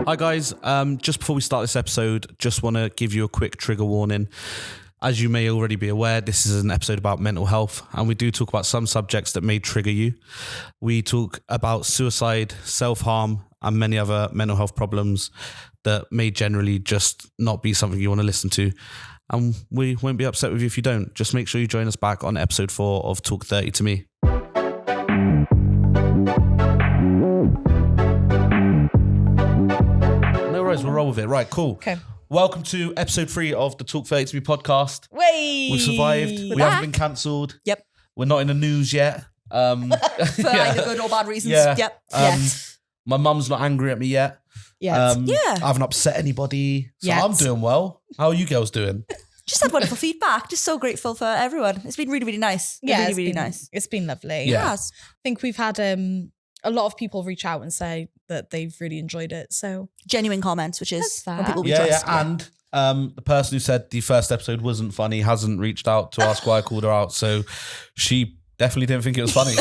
Hi guys, just before we start this episode, just want to give you a quick trigger warning. As you may already be aware, this is an episode about mental health, and we do talk about some subjects that may trigger you. We talk about suicide, self-harm, and many other mental health problems that may generally just not be something you want to listen to. And we won't be upset with you if you don't. Just make sure you join us back on episode 4 of Talk 30 to Me. No worries, we'll roll with it. Right, cool. Okay. Welcome to episode 3 of the Talk 30 to Me podcast. Way! We've survived. We haven't been cancelled. Yep. We're not in the news yet. For either good or bad reasons. Yeah. Yep. My mum's not angry at me yet. Yeah. I haven't upset anybody. So Yet. I'm doing well. How are you girls doing? Just had wonderful feedback. Just so grateful for everyone. It's been really, really nice. Really nice. It's been lovely. Yeah. Yes. I think we've had a lot of people reach out and say that they've really enjoyed it. So Genuine comments, which is That's when people we Yeah, trust. And the person who said the first episode wasn't funny hasn't reached out to ask why I called her out. So she definitely didn't think it was funny.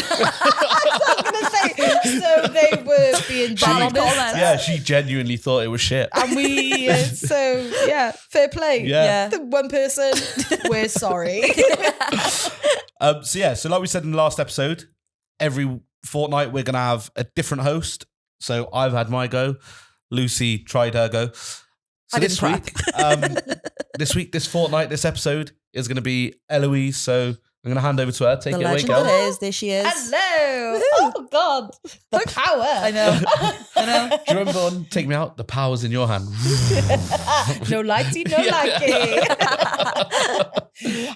so they were being Valid honest. comments. Yeah, she genuinely thought it was shit. And we, fair play. Yeah. The one person, we're sorry. So like we said in the last episode, every fortnight we're going to have a different host. So I've had my go. Lucy tried her go. So I didn't this fortnight, this episode is going to be Ellouise. So I'm going to hand over to her. Take The it away, legend girl. that is. There she is. Hello. Oh, God. The power. I know. Do you remember on Take Me Out? The power's in your hand. No likey, no likey.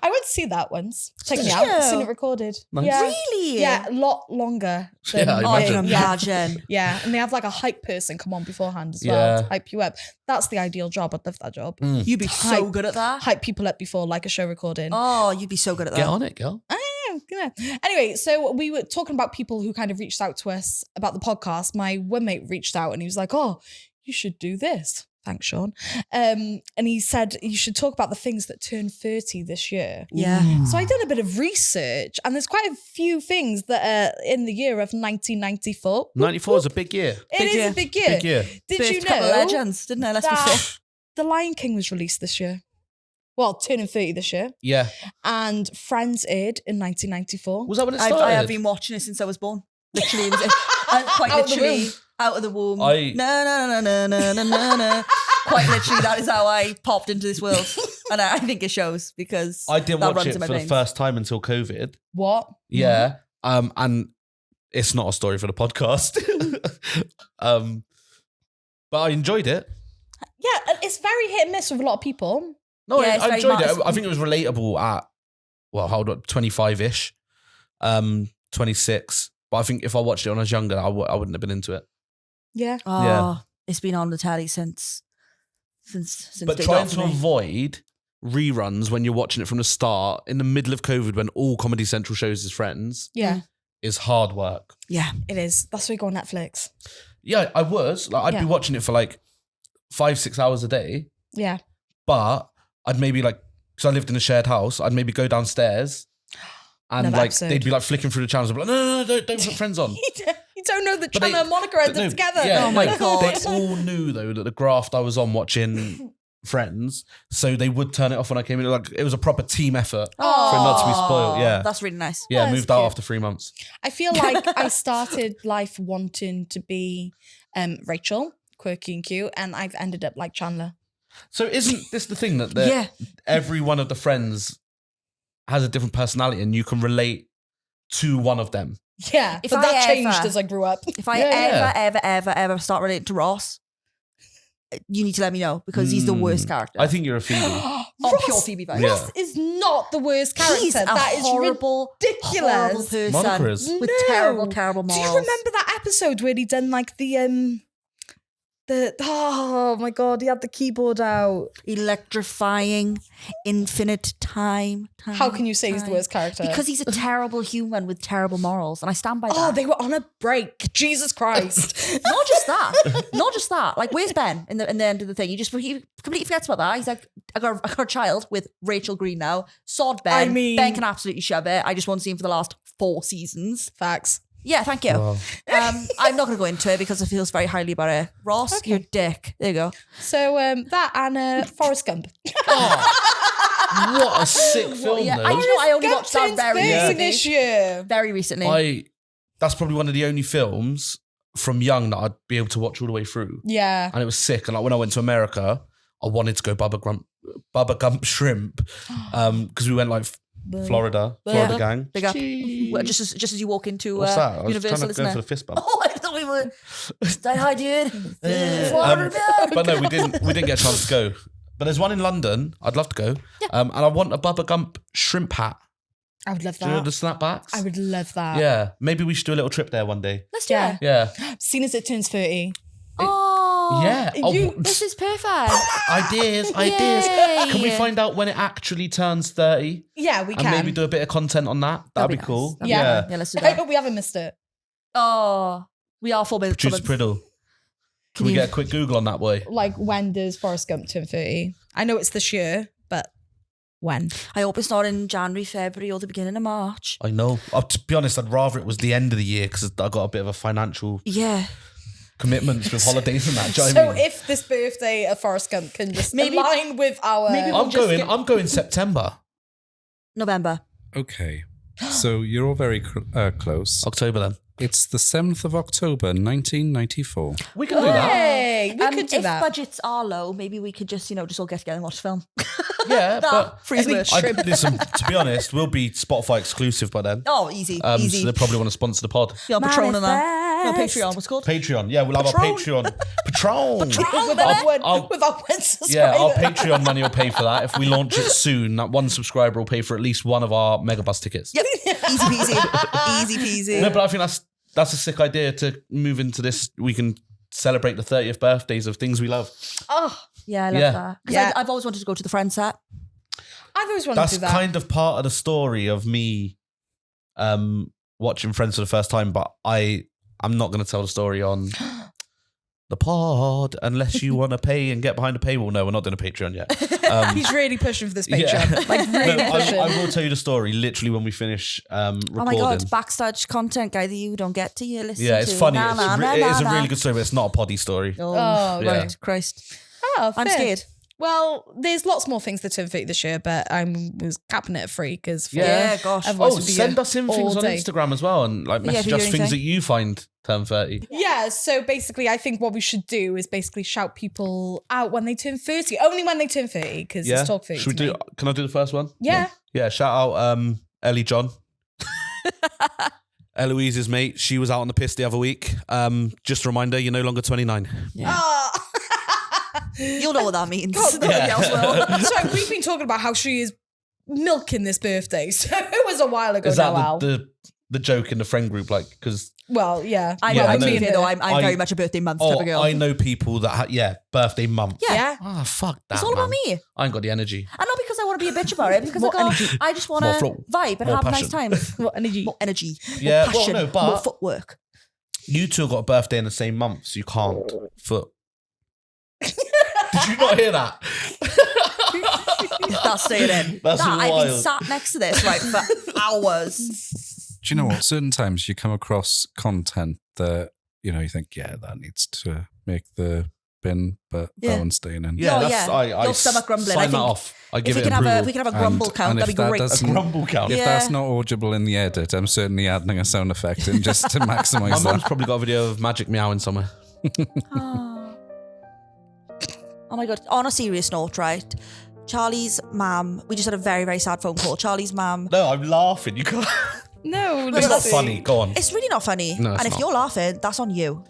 I went to see that once. Check me Did out. you? I've seen it recorded. Nice. Yeah. Really? Yeah, a lot longer. Than Yeah, I Oh, I can imagine. imagine. Yeah, and they have like a hype person come on beforehand as well Yeah. to hype you up. That's the ideal job. I'd love that job. You'd be so Hype. good at that. Hype people up before like a show recording. Oh, you'd be so good at that. Get on it, girl. Anyway, so we were talking about people who kind of reached out to us about the podcast. My one mate reached out and he was like, "Oh, you should do this." Thanks, Sean. And he said you should talk about the things that turn 30 this year. Yeah. So I did a bit of research, and there's quite a few things that are in the year of 1994. 94 is a big year. It Big is year. a big year. Big year. Did Birthed you a couple of know legends, didn't I? Let's be fair. that The Lion King was released this year? Well, turning 30 this year. Yeah. And Friends aired in 1994. Was that when it started? I have been watching it since I was born. Literally, it was quite Out of the literally womb. out of the womb. I- No. Quite literally, that is how I popped into this world, and I think it shows because I didn't that watch runs it in my for the veins. first time until COVID. What? Yeah. And it's not a story for the podcast. But I enjoyed it. Yeah, it's very hit and miss with a lot of people. No, Yeah, it's I very enjoyed it. much- I think it was relatable at, well, hold on, 25-ish, 26. But I think if I watched it when I was younger, I wouldn't have been into it. Yeah. Oh, Yeah. it's been on the telly since But day trying dot for to me. avoid reruns when you're watching it from the start in the middle of COVID when all Comedy Central shows is Friends Yeah, is hard work. Yeah. it is. That's why you go on Netflix. Yeah, I was. Like, I'd Yeah. be watching it for like 5-6 hours a day, Yeah. but I'd maybe like, because I lived in a shared house, I'd maybe go downstairs and Another like episode. they'd be like flicking through the channels. I'd be like, no, don't put Friends on. You don't know that But Chandler and Monica ended no, together. Yeah, Oh my no, God. They all knew though that the graft I was on watching Friends, so they would turn it off when I came in. Like it was a proper team effort for it not to be spoiled. Yeah, That's really nice. yeah. That's Moved out cute. after 3 months. I feel like I started life wanting to be Rachel, quirky and cute, and I've ended up like Chandler. So isn't this the thing that Yeah. every one of the friends has a different personality, and you can relate to one of them? Yeah, If but I that changed ever- as I grew up. If I Yeah. ever start relating to Ross, you need to let me know because he's the worst character. I think you're a Phoebe. on Ross- pure Phoebe vibes. Yeah. Ross is not the worst character. He's a That is horrible, ridiculous. horrible person Monica is. with No. terrible morals. Do you remember that episode where he done like the oh my God, he had the keyboard out. Electrifying, infinite time. How can you say he's the worst character? Because he's a terrible human with terrible morals, and I stand by that. Oh, they were on a break. Jesus Christ. Not just that. Like, where's Ben in the end of the thing? He completely forgets about that. He's like, I got a child with Rachel Green now. Sod Ben. I mean- Ben can absolutely shove it. I just want to see him for the last 4 seasons. Facts. Yeah, thank you. Wow. I'm not going to go into it because it feels very highly about it. Ross, Okay. your dick. There you go. So that and Forrest Gump. What a sick film, Yeah, though. I only watched that turns very 30 recently. this year. Very recently. That's probably one of the only films from young that I'd be able to watch all the way through. Yeah. And it was sick. And like when I went to America, I wanted to go Bubba Gump Shrimp because we went like Florida gang. Big up. Well, just as you walk into What's that? I was Universal, trying to isn't go it? for the fist bump. Oh, I thought we were. Say hi, dude. Florida. But no, we didn't get a chance to go. But there's one in London. I'd love to go. And I want a Bubba Gump Shrimp hat. I would love Do you know that. the snapbacks? I would love that. Yeah. Maybe we should do a little trip there one day. Let's do Yeah. it. Yeah. Seeing as it turns 30. Oh. Yeah. This is perfect. Ideas. Yay. Can we find out when it actually turns 30? Yeah, we And can. maybe do a bit of content on that? That'd be nice. cool. That'd be Yeah. fun. Yeah, let's do I that. hope we haven't missed it. Oh, we are 4 minutes. Producer Priddle. Can we get a quick Google on that, boy? Like, when does Forrest Gump turn 30? I know it's this year, but when? I hope it's not in January, February, or the beginning of March. I know. To be honest, I'd rather it was the end of the year because I got a bit of a financial Yeah. commitments with holidays and that. Do you know So what I mean? if this birthday of Forrest Gump can just Maybe- align with our... maybe we'll I'm going September. November. Okay. So you're all very close. October then. It's the 7th of October, 1994. We can do that. Hey, we could do if that. budgets are low, maybe we could just all get together and watch a film. Yeah, but Free merch. listen, to be honest, we'll be Spotify exclusive by then. Oh, easy. So easy. they probably want to sponsor the pod. Be on Patreon and that. No, Patreon. What's it called? Patreon. Yeah, we'll have our Patreon. Patron. With our one subscriber. Yeah, our Patreon money will pay for that. If we launch it soon, that one subscriber will pay for at least one of our Megabus tickets. Yep. Easy peasy. Easy peasy. No, but I think that's a sick idea to move into this. We can celebrate the 30th birthdays of things we love. Oh, Yeah, I love Yeah. that. Because Yeah. I've always wanted to go to the Friends set. I've always wanted to That's do that. kind of part of the story of me watching Friends for the first time, but I'm not going to tell the story on the pod unless you want to pay and get behind the paywall. No, we're not doing a Patreon yet. He's really pushing for this Patreon. Yeah. Like, really No, pushing. I will tell you the story literally when we finish recording. Oh my God, backstage content, guy, that you don't get to you listen Yeah, to. it's funny. Nah, nah, nah, It is a nah, really nah. good story, but it's not a poddy story. Oh, Oh, yeah. right. Christ. Oh, I'm fair. scared. Well, there's lots more things that turn 30 this year, but I was capping it at 3 because Yeah, gosh. otherwise Oh, it'd be send us in all things on day. Instagram as well and like Yeah, if message you're us doing things anything. that you find turn 30. Yeah, so basically, I think what we should do is basically shout people out when they turn 30. Only when they turn 30, because Yeah. it's talk 30. Should we to do? me. Can I do the first one? Yeah. Yeah. Shout out Ellie John. Elouise's mate. She was out on the piss the other week. Just a reminder, you're no longer 29. Oh. You'll know what that means. God, Nobody yeah. else will. So we've been talking about how she is milking this birthday. So it was a while ago Is now, that Al. the joke in the friend group? Like, because Well, yeah. I Yeah, know. I I'm know. being here though. I'm I- very much a birthday month type of girl. I know people that birthday month. Yeah. Ah, fuck that. It's all about man. me. I ain't got the energy. And not because I want to be a bitch about it, because More I just want More to flow. vibe and More have a nice passion. time. What energy? More energy. Yeah, more well, passion, no, but- more footwork. You two have got a birthday in the same month, so you can't foot. Did you not hear that? That's staying in. That's I've been wild. sat next to this right for hours. Do you know what? Certain times you come across content that, you think, yeah, that needs to make the bin, but Yeah. that one's staying in. Yeah, Oh, that's, yeah. I Your stomach grumbling. Sign I that think off. I give If it approval. we can have a grumble count, and that'd if be that great. doesn't- A grumble count. If Yeah. that's not audible in the edit, I'm certainly adding a sound effect in just to My maximise mum's that. probably got a video of Magic meowing somewhere. Oh my God. On a serious note, right? Charlie's mum, we just had a very, very sad phone call. Charlie's mum, No, I'm laughing. You can't. No, It's not Lucy. funny. Go on. it's really not funny. No, it's and if not. you're laughing, that's on you.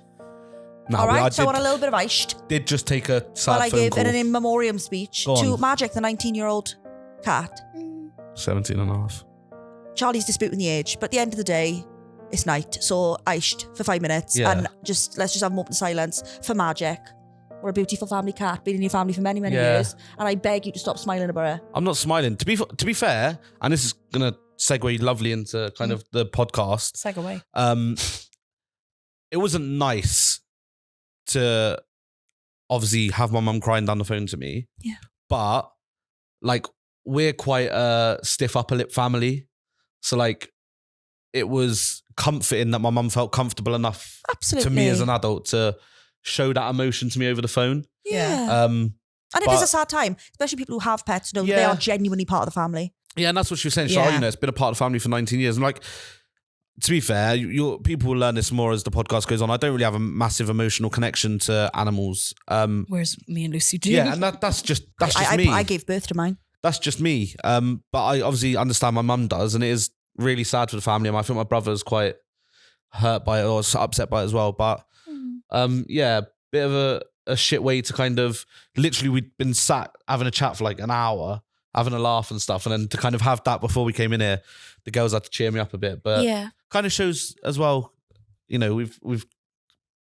No, All right? I So I want a did, little bit of ice did just take a sad while I phone gave call. an in memoriam speech Go to on. Magic, the 19-year-old cat. 17 and a half. Charlie's disputing the age, but at the end of the day, it's night. So iced for 5 minutes Yeah. and let's just have a moment of silence for Magic. We're a beautiful family cat, been in your family for many, many Yeah. years. And I beg you to stop smiling about it. I'm not smiling. To be fair, and this is gonna segue lovely into kind of the podcast. Seg away. It wasn't nice to obviously have my mum crying down the phone to me. Yeah. But like we're quite a stiff upper lip family. So like it was comforting that my mum felt comfortable enough Absolutely. to me as an adult to show that emotion to me over the phone. Yeah. Yeah. And it is a sad time, especially people who have pets know that they are genuinely part of the family. Yeah, and that's what she was saying. She's like, you know, it's been a part of the family for 19 years. And like, to be fair, people will learn this more as the podcast goes on. I don't really have a massive emotional connection to animals. Whereas me and Lucy do. Yeah, and that's just me. I gave birth to mine. That's just me. But I obviously understand my mum does, and it is really sad for the family. And I think my brother's quite hurt by it or upset by it as well. But yeah, bit of a shit way to kind of literally we'd been sat having a chat for like an hour, having a laugh and stuff, and then to kind of have that before we came in here, the girls had to cheer me up a bit. But kind of shows as well, you know, we've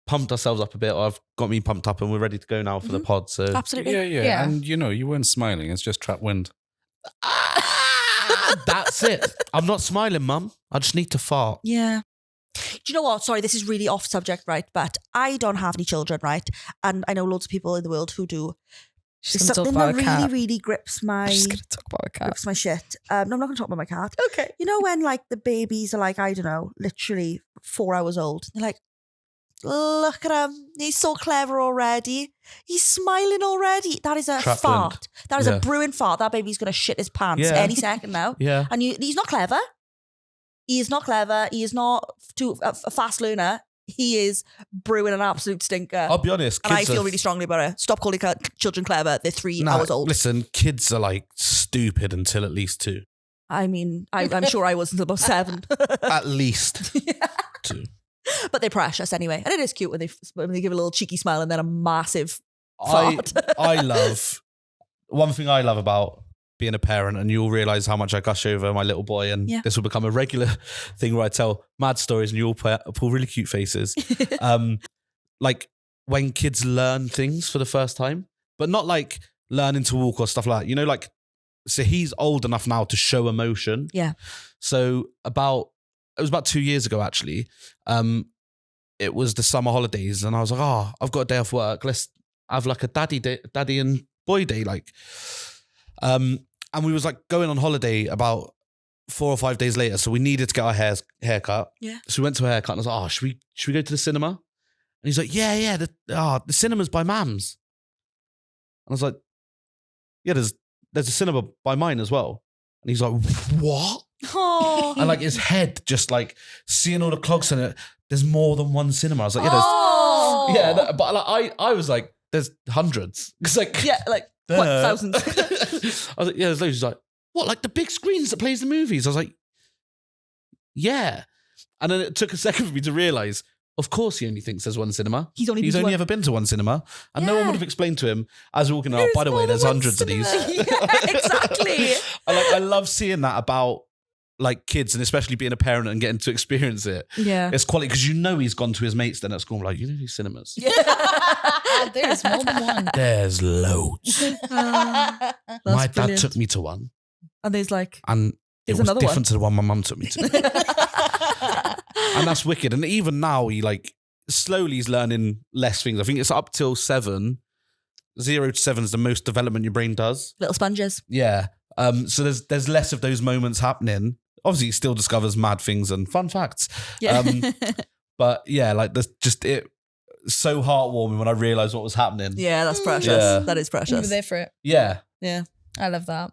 pumped ourselves up a bit, or I've got me pumped up, and we're ready to go now for the pod. So Absolutely. Yeah. And you know, you weren't smiling. It's just trap wind. That's it. I'm not smiling, Mum. I just need to fart. Yeah. Do you know what? Sorry, this is really off subject, right? But I don't have any children, right? And I know loads of people in the world who do. She's There's going to talk something about that a cat. really, really grips my She's going to talk about a cat. grips my shit. No, I'm not going to talk about my cat. Okay. You know when like the babies are like, I don't know, literally 4 hours old. They're like, look at him. He's so clever already. He's smiling already. That is a Trap fart. wind. That is a brewing fart. That baby's going to shit his pants Yeah. any second now. Yeah. And he's not clever. He is not clever. He is not a fast learner. He is brewing an absolute stinker. I'll be honest. and I kids feel are- really strongly about it. Stop calling children clever. They're 3 Nah, hours old. Listen, kids are like stupid until at least 2. I mean, I'm sure I was until about 7. At least 2. But they're precious anyway. And it is cute when they give a little cheeky smile and then a massive I fart. one thing I love about being a parent, and you'll realise how much I gush over my little boy, and this will become a regular thing where I tell mad stories and you all pull really cute faces. Like when kids learn things for the first time, but not like learning to walk or stuff like that. You know, like, so he's old enough now to show emotion. Yeah. So it was about 2 years ago, actually. It was the summer holidays, and I was like, oh, I've got a day off work. Let's have like a daddy and boy day. Like, and we was like going on holiday about 4 or 5 days later. So we needed to get our haircut. Yeah. So we went to a haircut, and I was like, oh, should we go to the cinema? And he's like, yeah. The cinema's by Mam's. And I was like, yeah, there's a cinema by mine as well. And he's like, what? Oh. And like his head just like seeing all the clogs in it. There's more than one cinema. I was like, but like, I was like, there's hundreds. It's like, like what, thousands. I was like, yeah, there's loads. He's like, what? Like the big screens that plays the movies? I was like, yeah. And then it took a second for me to realise, of course he only thinks there's one cinema. He's only ever been to one cinema. And no one would have explained to him as we're walking out, by the way, there's hundreds of these. Exactly. I love seeing that about like kids, and especially being a parent and getting to experience it. Yeah. It's quality because you know he's gone to his mates then at school, like, you know these cinemas? There's more than one. There's loads. My dad brilliant. took me to one. And there's like, And it There's was another different to the one my mum took me to. And that's wicked. And even now, he like slowly is learning less things. I think it's up till 7. 0 to 7 is the most development your brain does. little sponges. Yeah. So there's less of those moments happening. Obviously, he still discovers mad things and fun facts. Yeah. But yeah, like there's just it so heartwarming when I realised what was happening. Yeah, that's precious. Yeah. That is We were precious. there for it. Yeah. Yeah. I love that.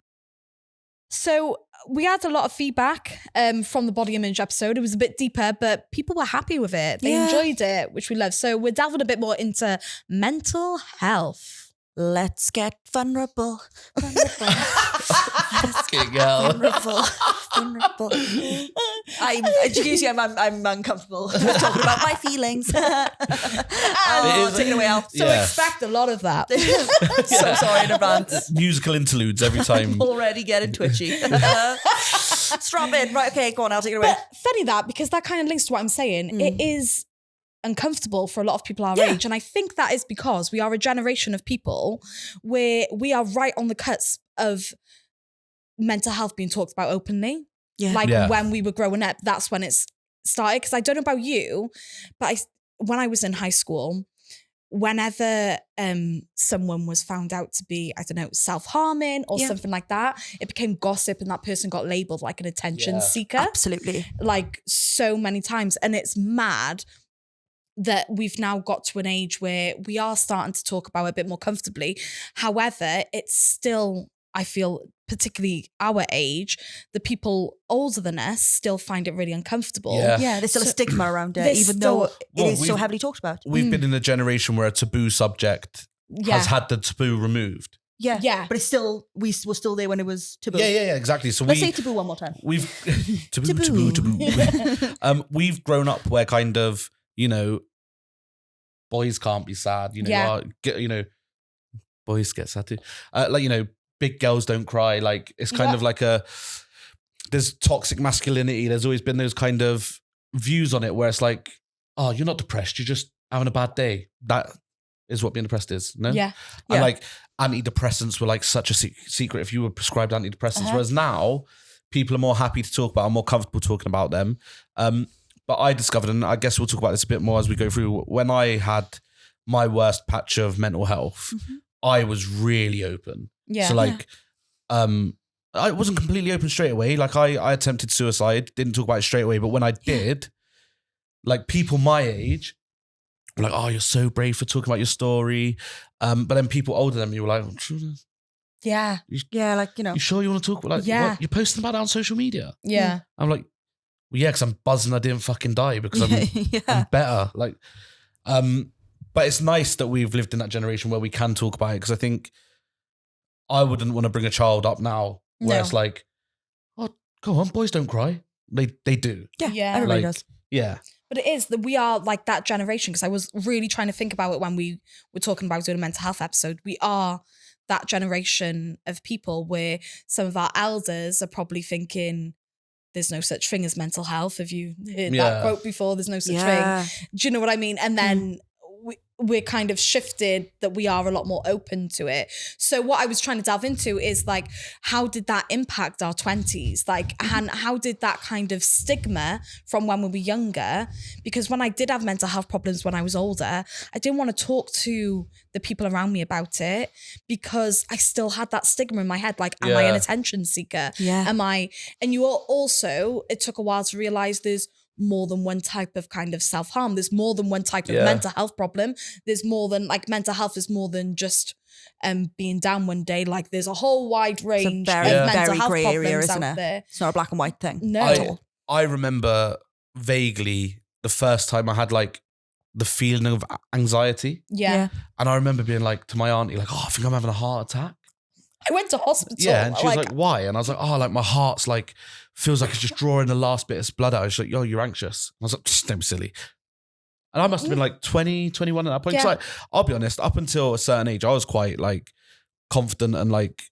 So we had a lot of feedback from the body image episode. It was a bit deeper, but people were happy with it. They enjoyed it, which we love. So we're delving a bit more into mental health. Let's get vulnerable. Fucking hell. Vulnerable. I'm uncomfortable talking about my feelings. Take it away, Al. So expect a lot of that. So sorry in advance. Musical interludes every time. I'm already getting twitchy. Strap in. Right, okay, go on, I'll take it away. But funny that, because that kind of links to what I'm saying. It is uncomfortable for a lot of people our age. And I think that is because we are a generation of people where we are right on the cusp of mental health being talked about openly. Yeah. Like when we were growing up, that's when it's started. Because I don't know about you, but when I was in high school, whenever someone was found out to be, I don't know, self-harming or something like that, it became gossip and that person got labeled like an attention seeker. Absolutely. Like so many times. And it's mad that we've now got to an age where we are starting to talk about it a bit more comfortably. However, it's still, I feel, particularly our age, the people older than us still find it really uncomfortable. Yeah, there's still a stigma around it, even though it is so heavily talked about. We've been in a generation where a taboo subject has had the taboo removed. Yeah. But it's still, we were still there when it was taboo. Yeah, exactly. So Let's say taboo one more time. We've taboo. We've grown up where kind of, you know, boys can't be sad. You know, boys get sad too. Like, you know, big girls don't cry. Like, it's kind of like there's toxic masculinity. There's always been those kind of views on it where it's like, oh, you're not depressed. You're just having a bad day. That is what being depressed is. No? Yeah. And like antidepressants were like such a secret if you were prescribed antidepressants. Whereas now people are more happy to talk about and more comfortable talking about them. But I discovered, and I guess we'll talk about this a bit more as we go through, when I had my worst patch of mental health, I was really open. Yeah. So like, I wasn't completely open straight away. Like I attempted suicide, didn't talk about it straight away. But when I did, like people my age were like, oh, you're so brave for talking about your story. But then people older than me were like, yeah, like, you know. You sure you want to talk about, like, what? You're posting about it on social media? Yeah. I'm like, well, yeah, because I'm buzzing I didn't fucking die because I'm better. Like, but it's nice that we've lived in that generation where we can talk about it, because I think I wouldn't want to bring a child up now where it's like, oh, go on, boys don't cry. They do. Yeah. Everybody Like, does. Yeah. But it is that we are like that generation, because I was really trying to think about it when we were talking about doing a mental health episode. We are that generation of people where some of our elders are probably thinking, there's no such thing as mental health. Have you heard that quote before? There's no such thing. Do you know what I mean? And then we're kind of shifted that we are a lot more open to it. So what I was trying to delve into is like, how did that impact our 20s? Like, and how did that kind of stigma from when we were younger? Because when I did have mental health problems when I was older, I didn't want to talk to the people around me about it because I still had that stigma in my head. Like, am I an attention seeker? Yeah. And you also, it took a while to realize there's more than one type of kind of self-harm. There's more than one type of mental health problem. There's more than, like, mental health is more than just being down one day. Like, there's a whole wide range of mental health grey area, problems isn't out it? there. It's not a black and white thing. No. At all. I remember vaguely the first time I had like the feeling of anxiety. Yeah. And I remember being like to my auntie, like, oh, I think I'm having a heart attack. I went to hospital. Yeah, and she was like, why? And I was like, oh, like my heart's like, feels like it's just drawing the last bit of blood out. She's like, yo, you're anxious. And I was like, just don't be silly. And I must have been like 20, 21 at that point. Yeah. So like, I'll be honest, up until a certain age, I was quite like confident and like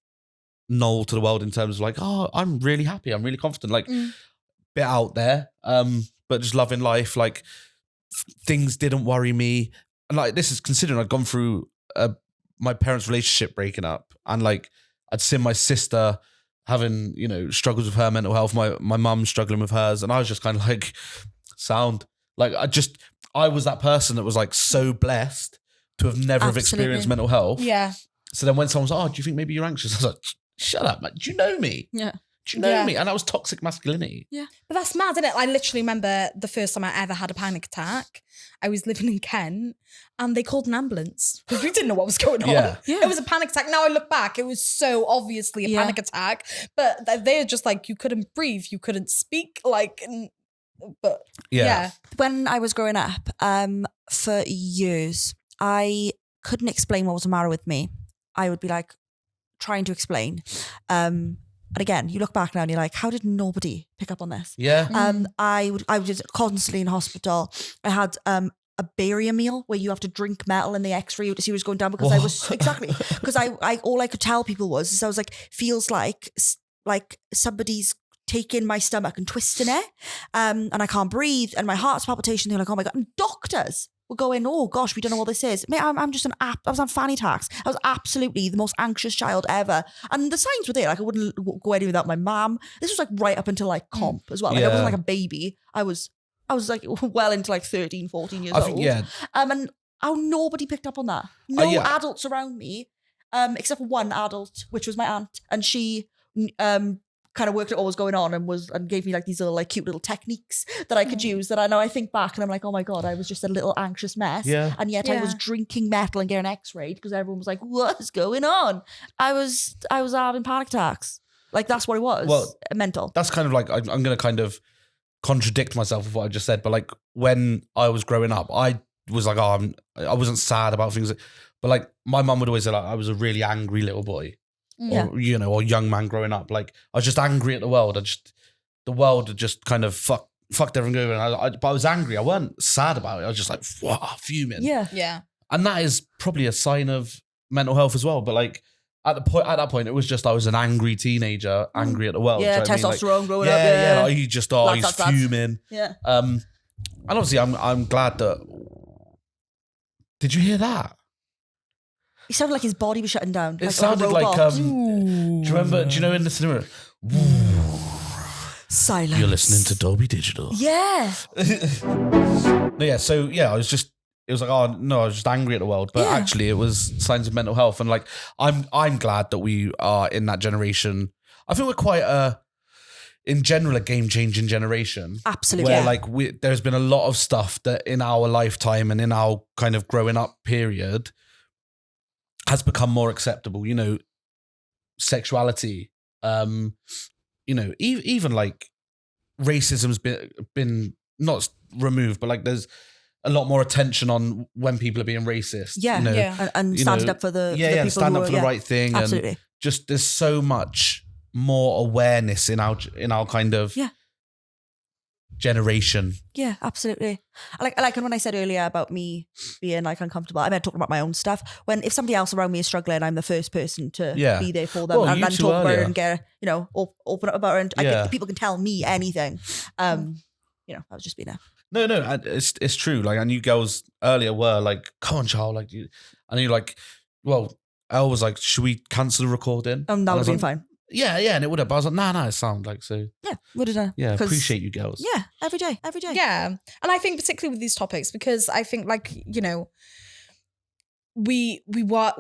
null to the world in terms of like, oh, I'm really happy. I'm really confident. Like bit out there, but just loving life. Like things didn't worry me. And like, this is considering I'd gone through my parents' relationship breaking up, and like I'd seen my sister having, you know, struggles with her mental health, my mum struggling with hers, and I was just kind of like, sound. Like I was that person that was like so blessed to have never have experienced mental health. Yeah. So then when someone's like, oh, do you think maybe you're anxious? I was like, shut up, man. Do you know me? Yeah. Do you know me? And that was toxic masculinity. Yeah. But that's mad, isn't it? I literally remember the first time I ever had a panic attack. I was living in Kent and they called an ambulance because we didn't know what was going on. Yeah. It was a panic attack. Now I look back, it was so obviously a panic attack. But they're just like, you couldn't breathe, you couldn't speak. Like, but yeah. When I was growing up, for years, I couldn't explain what was the matter with me. I would be like trying to explain. And again, you look back now and you're like, how did nobody pick up on this? Yeah. I was constantly in hospital. I had a barium meal where you have to drink metal in the X-ray to see what's going down because I was because I all I could tell people was I was like, feels like somebody's taking my stomach and twisting it, and I can't breathe and my heart's palpitation. They're like, oh my god! And doctors were going, oh gosh, we don't know what this is. Mate, I'm just I was on fanny tax. I was absolutely the most anxious child ever. And the signs were there. Like I wouldn't go anywhere without my mum. This was like right up until like comp as well. Like I wasn't like a baby. I was like well into like 13, 14 years old. Yeah. And how nobody picked up on that. No yeah. adults around me, except for one adult, which was my aunt, and she kind of worked out what was going on and gave me like these little like cute little techniques that I could use. That I know I think back and I'm like, oh my god, I was just a little anxious mess, and yet I was drinking metal and getting X-rayed because everyone was like, what is going on? I was having panic attacks. Like that's what it was. Well, mental. That's kind of like I'm going to kind of contradict myself with what I just said, but like when I was growing up, I was like, I wasn't sad about things, but like my mum would always say like I was a really angry little boy. Or, you know, or young man growing up. Like I was just angry at the world. The world had just kind of fucked everything over. But I was angry. I weren't sad about it. I was just like, fuming. Yeah. And that is probably a sign of mental health as well. But like at that point, it was just I was an angry teenager, angry at the world. Yeah, do you know what I mean? testosterone growing up. Yeah. Like, he's just he's fuming. Yeah. And obviously, I'm glad that. Did you hear that? He sounded like his body was shutting down. It sounded like do you remember? Do you know in the cinema? Silence. You're listening to Dolby Digital. Yeah. So it was like, oh no, I was just angry at the world, but actually it was signs of mental health, and like I'm glad that we are in that generation. I think we're quite in general a game changing generation. Absolutely. Where like there's been a lot of stuff that in our lifetime and in our kind of growing up period has become more acceptable, you know, sexuality, you know, even like racism's been not removed, but like there's a lot more attention on when people are being racist. Yeah, you know, and standing up for the people stand who up for the right thing. Absolutely. And just there's so much more awareness in our kind of generation. Yeah, absolutely. Like when I said earlier about me being like uncomfortable, I meant talking about my own stuff. If somebody else around me is struggling, I'm the first person to be there for them and talk about it and get, you know, open up about it. And people can tell me anything. You know, I was just being a... No, it's true. Like, and you girls earlier were like, "Come on, child!" Like, and you're like, "Well," Elle was like, "Should we cancel the recording?" That would have been like, fine. Yeah, and it would have. But I was like, "Nah, it sounds like so." Yeah, would have done. Yeah, appreciate you girls. Yeah, every day. Yeah, and I think particularly with these topics because I think like you know, we are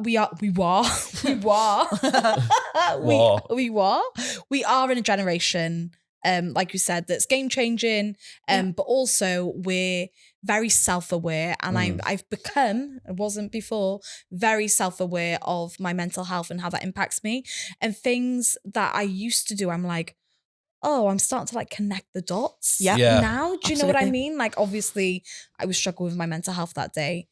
in a generation. Like you said, that's game changing, but also we're very self-aware, and I've become, I wasn't before, very self-aware of my mental health and how that impacts me, and things that I used to do, I'm like, oh, I'm starting to like connect the dots. Yeah. Now, do you know what I mean? Like, obviously, I was struggling with my mental health that day,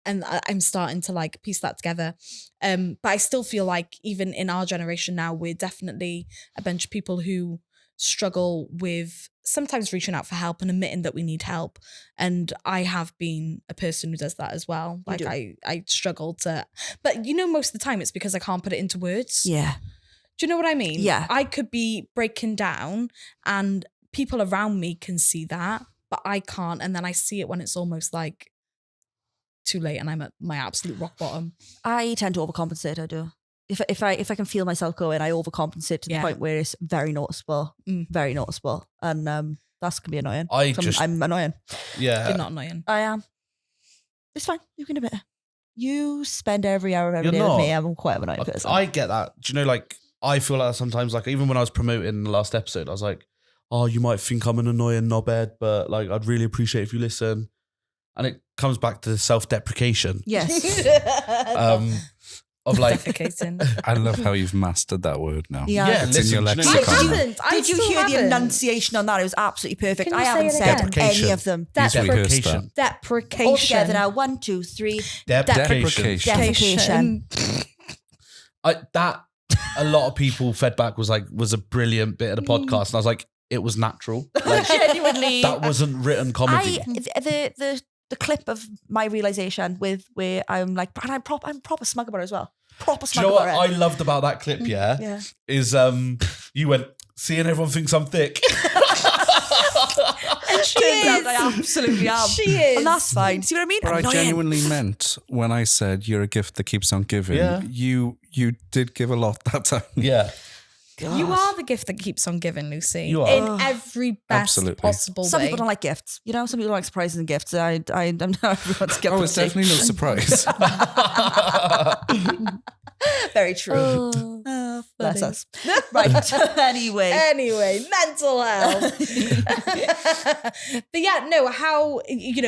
and I'm starting to like piece that together. But I still feel like even in our generation now, we're definitely a bunch of people who struggle with sometimes reaching out for help and admitting that we need help. And I have been a person who does that as well. Like I struggle to, but you know, most of the time it's because I can't put it into words. Yeah. Do you know what I mean? Yeah. I could be breaking down and people around me can see that, but I can't. And then I see it when it's almost like too late and I'm at my absolute rock bottom. I tend to overcompensate, I do. If I can feel myself going, I overcompensate to the point where it's very noticeable, and that can be annoying. I'm annoying. Yeah, you're not annoying. I am. It's fine. You can admit it. You spend every hour of every day with me. I'm quite an annoying person. I get that. Do you know? Like I feel like sometimes, like even when I was promoting the last episode, I was like, "Oh, you might think I'm an annoying knobhead, but like I'd really appreciate if you listen." And it comes back to self-deprecation. Yes. Of like, I love how you've mastered that word now. Yeah, it's in your lexicon. Did you hear the enunciation on that? It was absolutely perfect. I haven't said any of them. Deprecation. All together now. 1, 2, 3. Deprecation. That a lot of people fed back was a brilliant bit of the podcast, and I was like, it was natural. Like, genuinely, that wasn't written comedy. The clip of my realization where I'm like, and I'm proper smug about it as well. Proper smug about it. Do you know what I loved about that clip, is you went, seeing everyone thinks I'm thick. And she is. I absolutely am. She is. And that's fine. See what I mean? But I genuinely meant when I said you're a gift that keeps on giving, you did give a lot that time. Yeah. You are the gift that keeps on giving, Lucy. You are. In every best Absolutely. possible Some way. people don't like gifts. You know, some people like surprises and gifts. I'm not everyone's gift. Oh, it's definitely no surprise. Very true. Oh, Bless funny. us. Right. Anyway. Anyway, mental health. But yeah, no, how,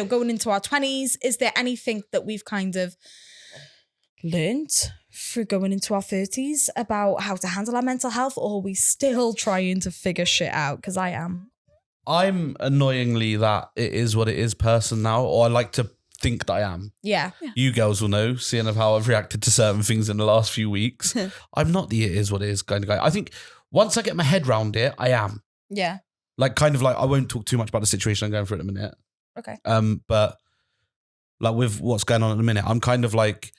going into our 20s, is there anything that we've kind of learned for going into our 30s about how to handle our mental health, or are we still trying to figure shit out? Because I am. I'm annoyingly that it is what it is person now, or I like to think that I am. Yeah. You girls will know, seeing of how I've reacted to certain things in the last few weeks. I'm not the it is what it is kind of guy. I think once I get my head round it, I am. Yeah. Like, kind of like, I won't talk too much about the situation I'm going through in a minute. Okay. But like with what's going on at the minute, I'm kind of like,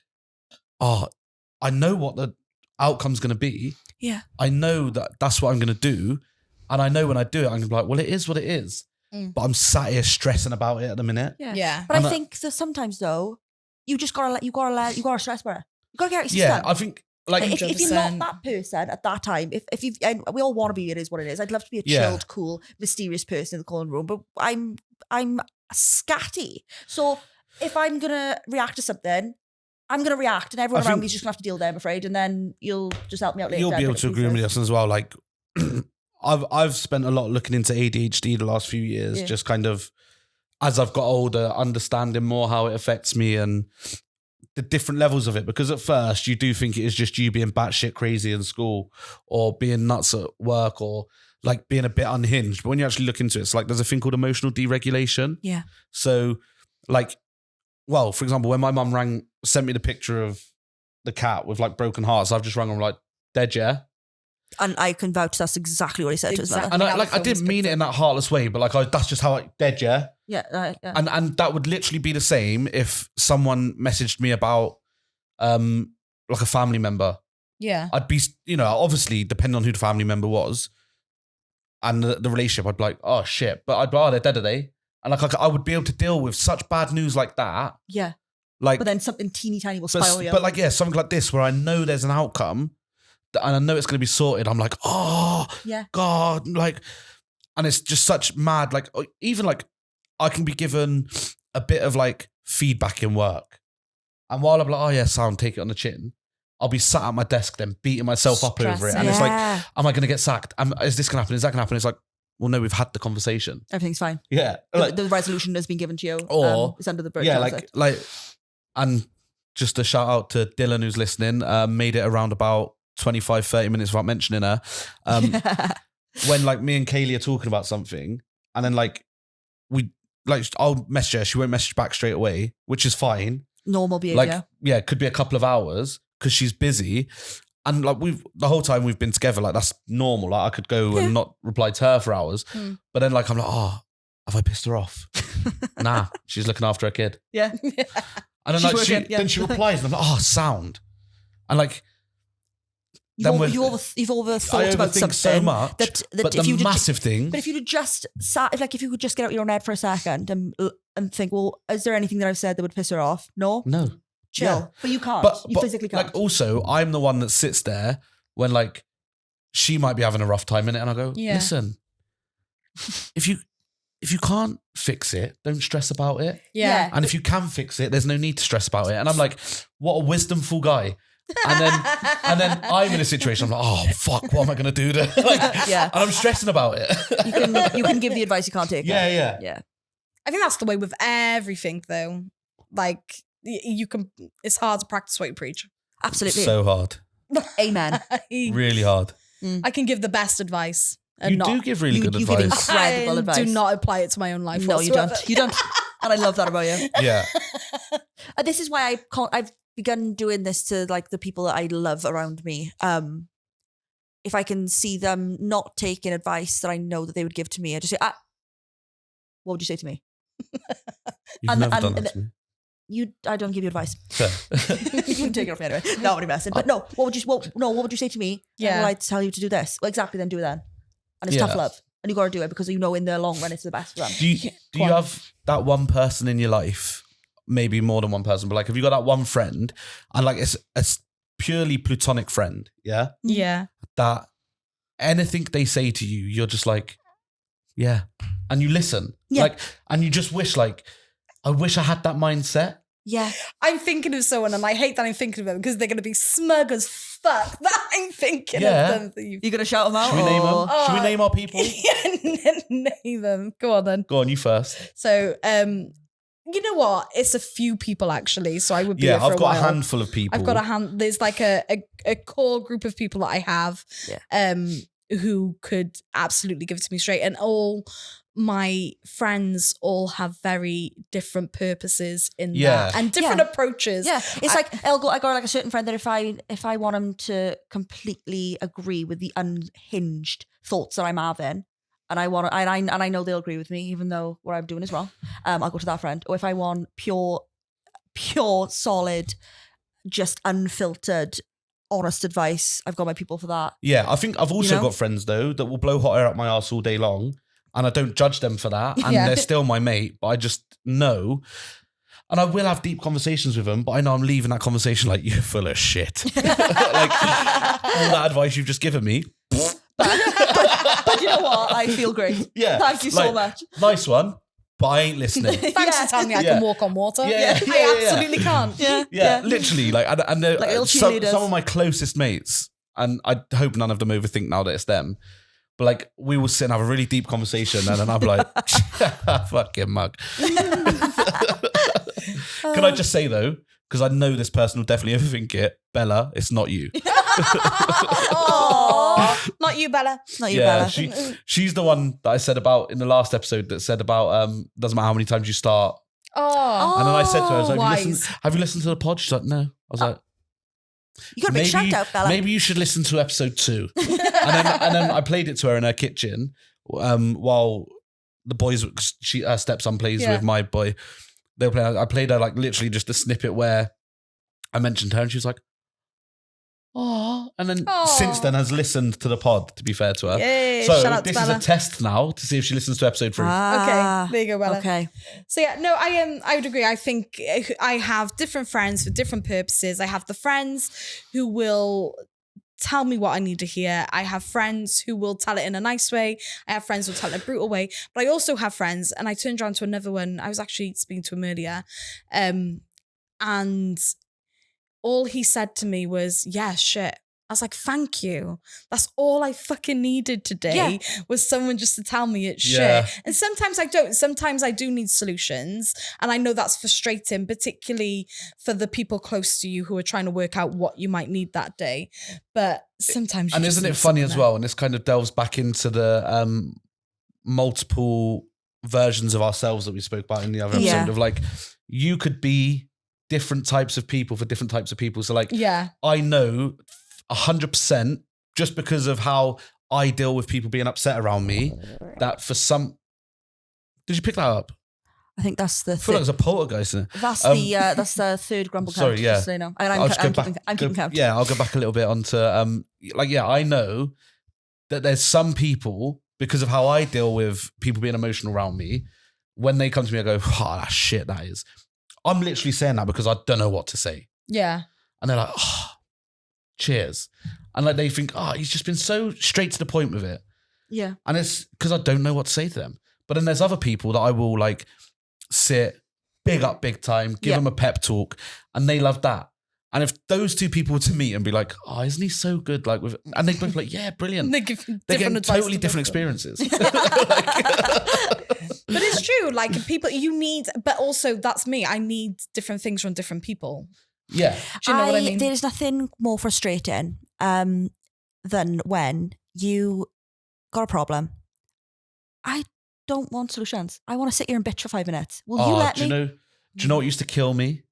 I know what the outcome's going to be. Yeah. I know that that's what I'm going to do. And I know when I do it, I'm going to be like, well, it is what it is. But I'm sat here stressing about it at the minute. Yeah. But And I think that sometimes though, you just gotta stress about it. You gotta get out your Yeah, system. I think like, If you're not 100%. that person at that time, if you, and we all want to be, it is what it is. I'd love to be a Yeah. chilled, cool, mysterious person in the corner room, but I'm scatty. So if I'm gonna react to something, I'm gonna react, and everyone I around think- me is just gonna have to deal with it, I'm afraid. And then you'll just help me out later. you'll be able to agree with me as well. Like, I've spent a lot looking into ADHD the last few years, Yeah. just kind of as I've got older, understanding more how it affects me and the different levels of it. Because at first you do think it is just you being batshit crazy in school or being nuts at work or like being a bit unhinged. But when you actually look into it, it's like there's a thing called emotional deregulation. Yeah. So like, well, for example, when my mum sent me the picture of the cat with like broken hearts, I've just rung her like, dead, yeah? And I can vouch that's exactly what he said to his mother. Exactly. And I didn't mean it in that heartless way, but like that's just how dead, yeah? Yeah. And that would literally be the same if someone messaged me about like a family member. Yeah. I'd be, obviously depending on who the family member was and the relationship, I'd be like, oh shit, but I'd be, they're dead, are they? And like I would be able to deal with such bad news like that. Yeah. Like, But then something teeny tiny will spiral you. but like, yeah, something like this where I know there's an outcome and I know it's going to be sorted. I'm like, oh, Yeah. God, like, and it's just such mad, like, even like I can be given a bit of like feedback in work. And while I'm like, oh yeah, sound, take it on the chin, I'll be sat at my desk then beating myself up over it. Stressing. And it's like, Yeah. am I going to get sacked? Is this going to happen? Is that going to happen? It's like, well, no, we've had the conversation. Everything's fine. Yeah. The resolution has been given to you. Or- it's under the bridge. Yeah, like, and just a shout out to Dylan who's listening, made it around about 25, 30 minutes without mentioning her. When like me and Kaylee are talking about something and then like I'll message her, she won't message back straight away, which is fine. normal behavior. Like, yeah, it could be a couple of hours because she's busy. And like the whole time we've been together, like that's normal. Like I could go and not reply to her for hours. But then like I'm like, oh, have I pissed her off? Nah, she's looking after her kid. Yeah. And then She's like working, yeah. then she replies and I'm like, oh, sound. And like You've then overthought I about overthink something so much. that but if the you massive thing. But if you just sat, if you could just get out your own head for a second and think, well, is there anything that I've said that would piss her off? No, No. chill. Yeah. But you can't. But You physically can't. Like also, I'm the one that sits there when like she might be having a rough time in it, and I go, Yeah. listen, if you can't fix it, don't stress about it. Yeah. And if you can fix it, there's no need to stress about it. And I'm like, what a wisdomful guy. And then I'm in a situation, I'm like, oh fuck, what am I gonna do then? Like, Yeah. And I'm stressing about it. you can give the advice, you can't take it. Yeah. I think that's the way with everything, though. Like, you can, it's hard to practice what you preach. Absolutely. So hard. Amen. Really hard. I can give the best advice and You not. do give really good you give advice. incredible I advice. do not apply it to my own life. No, you don't. whatsoever. You don't. And I love that about you. Yeah. And this is why I've begun doing this to like the people that I love around me. If I can see them not taking advice that I know that they would give to me, I just say, what would you say to me? You've And- never and- done that to me. I don't give you advice. So, You can take it off me anyway. No, I'm only messing. But no, what would you say to me? Yeah. Well, I tell you to do this. Well, exactly, then do it then. And it's Yeah. tough love. And you got to do it because you know in the long run it's the best for them. do you have that one person in your life, maybe more than one person, but like have you got that one friend and like it's a purely platonic friend, yeah? Yeah. That anything they say to you, you're just like, yeah. And you listen. Yeah. Like, and you just wish like, I wish I had that mindset. Yeah. I'm thinking of someone and I hate that I'm thinking of them because they're going to be smug as fuck that I'm thinking Yeah. of them. That You going to shout them out? Should we name them? Oh. Should we name our people? Name them. Go on then. Go on, you first. So, you know what? It's a few people actually. So I would be Yeah, here for I've got a while. handful of people. I've got a hand. There's like a core group of people that I have, who could absolutely give it to me straight, and all my friends all have very different purposes in that and different approaches. Yeah, it's like I got like a certain friend that if I want him to completely agree with the unhinged thoughts that I'm having, and I know they'll agree with me, even though what I'm doing is wrong, I'll go to that friend. Or if I want pure, solid, just unfiltered, honest advice, I've got my people for that. Yeah, I think I've also got friends though that will blow hot air up my arse all day long, and I don't judge them for that, and they're still my mate, but I just know. And I will have deep conversations with them, but I know I'm leaving that conversation like, you're full of shit. Like, all that advice you've just given me. But you know what? I feel great. Yeah. Thank you so much. Nice one, but I ain't listening. Thanks for telling me I can walk on water. Yeah. I absolutely can't. Yeah, literally. Like, and Like little some cheerleaders. of my closest mates, and I hope none of them overthink now that it's them, but like, we will sit and have a really deep conversation, and then I'm like, fucking mug. Can I just say though, because I know this person will definitely overthink it, Bella, it's not you. Aww. Not you, Bella. Not you, Bella. She's the one that I said about in the last episode that said about doesn't matter how many times you start. Oh. And then I said to her, I was like, wise. have you listened to the pod? She's like, no. I was like, You got a big shout out, Bella. maybe you should listen to episode 2. and then I played it to her in her kitchen while the boys, her stepson plays with my boy. They were playing. I played her like literally just a snippet where I mentioned her, and she was like, "Oh," and then since then has listened to the pod. To be fair to her, Yay, so shout out this to is Bella. a test now to see if she listens to episode 3. Okay, there you go, Bella. Okay. So yeah, no, I would agree. I think I have different friends for different purposes. I have the friends who will tell me what I need to hear. I have friends who will tell it in a nice way. I have friends who will tell it in a brutal way. But I also have friends, and I turned around to another one. I was actually speaking to him earlier, and all he said to me was, "Yeah, shit." I was like, thank you. That's all I fucking needed today was someone just to tell me it's shit. And sometimes I don't. Sometimes I do need solutions. And I know that's frustrating, particularly for the people close to you who are trying to work out what you might need that day. But sometimes you And just isn't it need funny someone as there. well? And this kind of delves back into the multiple versions of ourselves that we spoke about in the other episode of like, you could be different types of people for different types of people. So like, I know 100% just because of how I deal with people being upset around me that for some, did you pick that up? I think that's the I feel like there's a poltergeist in it. that's the third grumble count. Sorry, yeah. Just so you know. And I'm keeping count. Yeah, I'll go back a little bit onto I know that there's some people, because of how I deal with people being emotional around me, when they come to me, I go, oh, that shit, that is. I'm literally saying that because I don't know what to say. Yeah. And they're like, oh, cheers. And like they think, oh, he's just been so straight to the point with it. Yeah. And it's because I don't know what to say to them. But then there's other people that I will like sit, big up big time, give them a pep talk, and they love that. And if those two people were to meet and be like, oh, isn't he so good? Like with, and they'd both be like, yeah, brilliant. They give you They're different getting advice totally to different different- experiences. But it's true. Like people, you need, but also that's me. I need different things from different people. Yeah. Do you know what I mean? There's nothing more frustrating than when you got a problem. I don't want solutions. I want to sit here and bitch for 5 minutes. Will you let me? Do you know what used to kill me?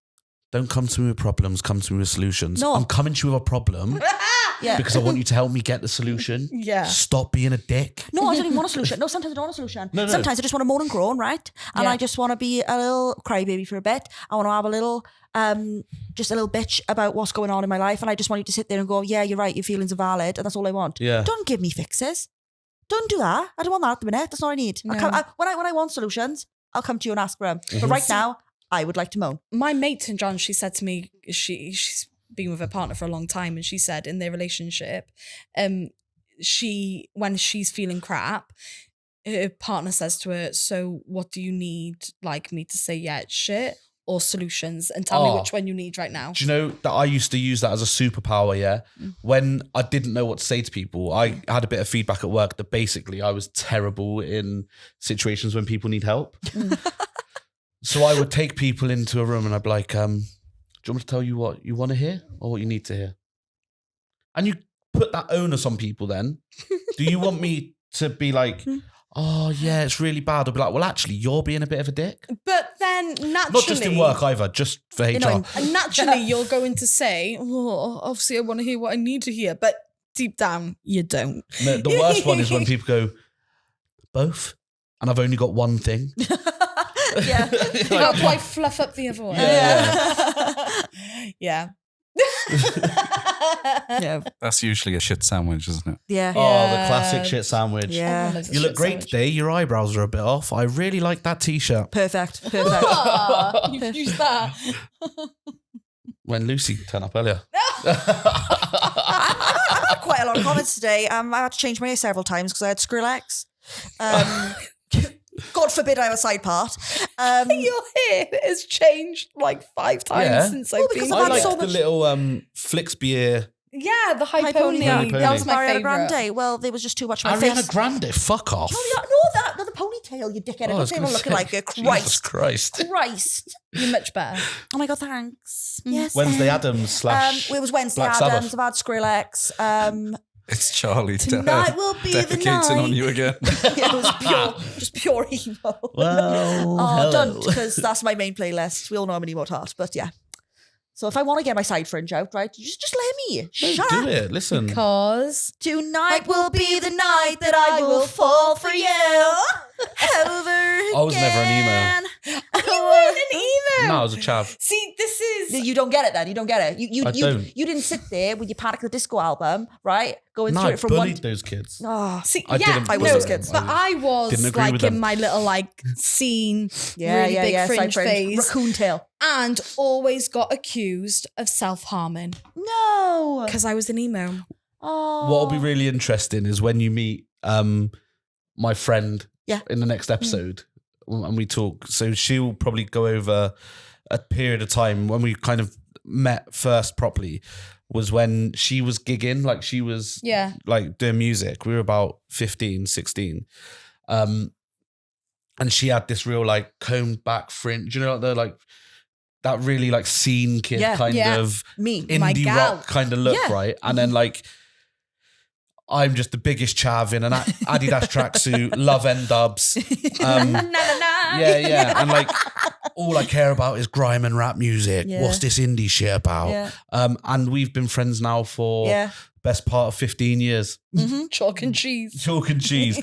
Don't come to me with problems, come to me with solutions. No. I'm coming to you with a problem Yeah. because I want you to help me get the solution. Yeah. Stop being a dick. No, I don't even want a solution. No, sometimes I don't want a solution. No. Sometimes I just want to moan and groan, right? And I just want to be a little crybaby for a bit. I want to have a little, just a little bitch about what's going on in my life. And I just want you to sit there and go, yeah, you're right. Your feelings are valid. And that's all I want. Yeah. Don't give me fixes. Don't do that. I don't want that at the minute. That's all I need. No. When I want solutions, I'll come to you and ask for them. But right now, I would like to moan. My mate in John, she said to me, she's been with her partner for a long time, and she said in their relationship, when she's feeling crap, her partner says to her, so what do you need? Like me to say, yeah, it's shit, or solutions, and tell me which one you need right now. Do you know that I used to use that as a superpower, yeah? When I didn't know what to say to people, I had a bit of feedback at work that basically I was terrible in situations when people need help. So I would take people into a room and I'd be like, do you want me to tell you what you want to hear or what you need to hear? And you put that onus on people then. Do you want me to be like, oh yeah, it's really bad? I'll be like, well, actually, you're being a bit of a dick. But then naturally... Not just in work either, just for HR. And naturally, you're going to say, oh, obviously I want to hear what I need to hear. But deep down, you don't. No, the worst one is when people go, both, and I've only got one thing. Yeah. How do I fluff up the other one? Yeah. Yeah. That's usually a shit sandwich, isn't it? Yeah. Oh, the classic shit sandwich. Yeah. You look great today. Your eyebrows are a bit off. I really like that t-shirt. Perfect. You've used that. When Lucy turned up earlier. I had quite a lot of comments today. I had to change my hair several times because I had Skrillex. God forbid I have a side part. Your hair has changed like 5 times since I've been because here. I've I had like so the much- little Flixby ear. Yeah, the high High pony. pony. That was my Ariana favourite. Grande. Well, there was just too much of my face. Ariana Grande, fuck off. No, the ponytail, you dickhead. I Oh, I don't was think gonna I'm looking say, like a Jesus Christ. Christ. You're much better. Oh my God, thanks. Yes. Wednesday Adams / it was Wednesday Black Adams. Sabbath. I've had Skrillex. It's Charlie Tonight will be the defecating night. on you again. Yeah, it was pure emo. Well, Oh, hello. don't, because that's my main playlist. We all know I'm an emo tart, but yeah. So if I want to get my side fringe out, right, just let me. Shut Do up. it. Listen. Because Tonight will be the night that I will fall for you. Over I was never an emo. you weren't an emo. No, I was a chav. See, this is... You don't get it then. You don't get it. I don't. You didn't sit there with your Panic at the Disco album, right? Going No, through I it from one. bullied those kids. Oh, See, I yeah, didn't I was no, those kids. but I was Didn't agree like with in them. my little like scene, yeah, really big side fringe phase, Raccoon tail. and always got accused of self-harming No. because I was an emo. Oh. What'll be really interesting is when you meet my friend in the next episode and we talk. So she'll probably go over a period of time when we kind of met first properly was when she was gigging, like she was like doing music. We were about 15, 16. And she had this real like combed back fringe, you know, the like that really like scene kid kind of me, my indie gal. rock kind of look, right? And then like I'm just the biggest chav in an Adidas tracksuit, love N-dubs. Yeah. And like all I care about is grime and rap music. Yeah. What's this indie shit about? Yeah. And we've been friends now for best part of 15 years. Chalk and cheese. Chalk and cheese.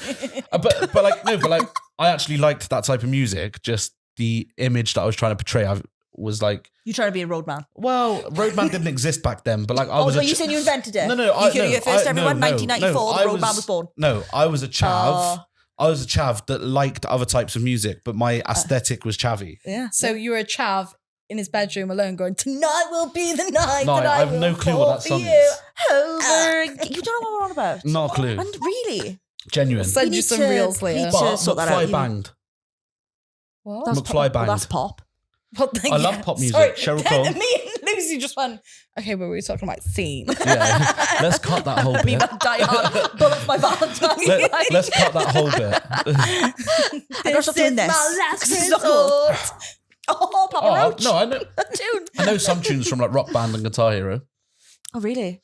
but like I actually liked that type of music. Just the image that I was trying to portray. I was like, You trying to be a roadman? well, Roadman didn't exist back then, but like I was. So you saying you invented it? No, You heard it first, I- everyone. no, 1994, I the Roadman was born. No, I was a chav. Oh. I was a chav that liked other types of music, but my aesthetic was chavvy. Yeah. So you were a chav in his bedroom alone going, tonight will be the night No, that I have will no clue fall what that for song you. is. Over. You don't know what we're on about? Not a clue. And really? Genuine. Send We you need some to- reels we later. need But to sort that out. McFly You- banged. What? That's McFly pop. banged. Well, that's pop. I love pop music. Sorry, Cheryl Cole. Me and Lucy just went, okay, but we were talking about scene. Yeah. Let's cut that whole Me, bit. that Die Hard, Bullet for my Valentine. Let's cut that whole bit. I gotta stop doing this. my last This is not cool. Oh, Papa Roach. No, I know. That tune. I know some tunes from like Rock Band and Guitar Hero. Oh, really?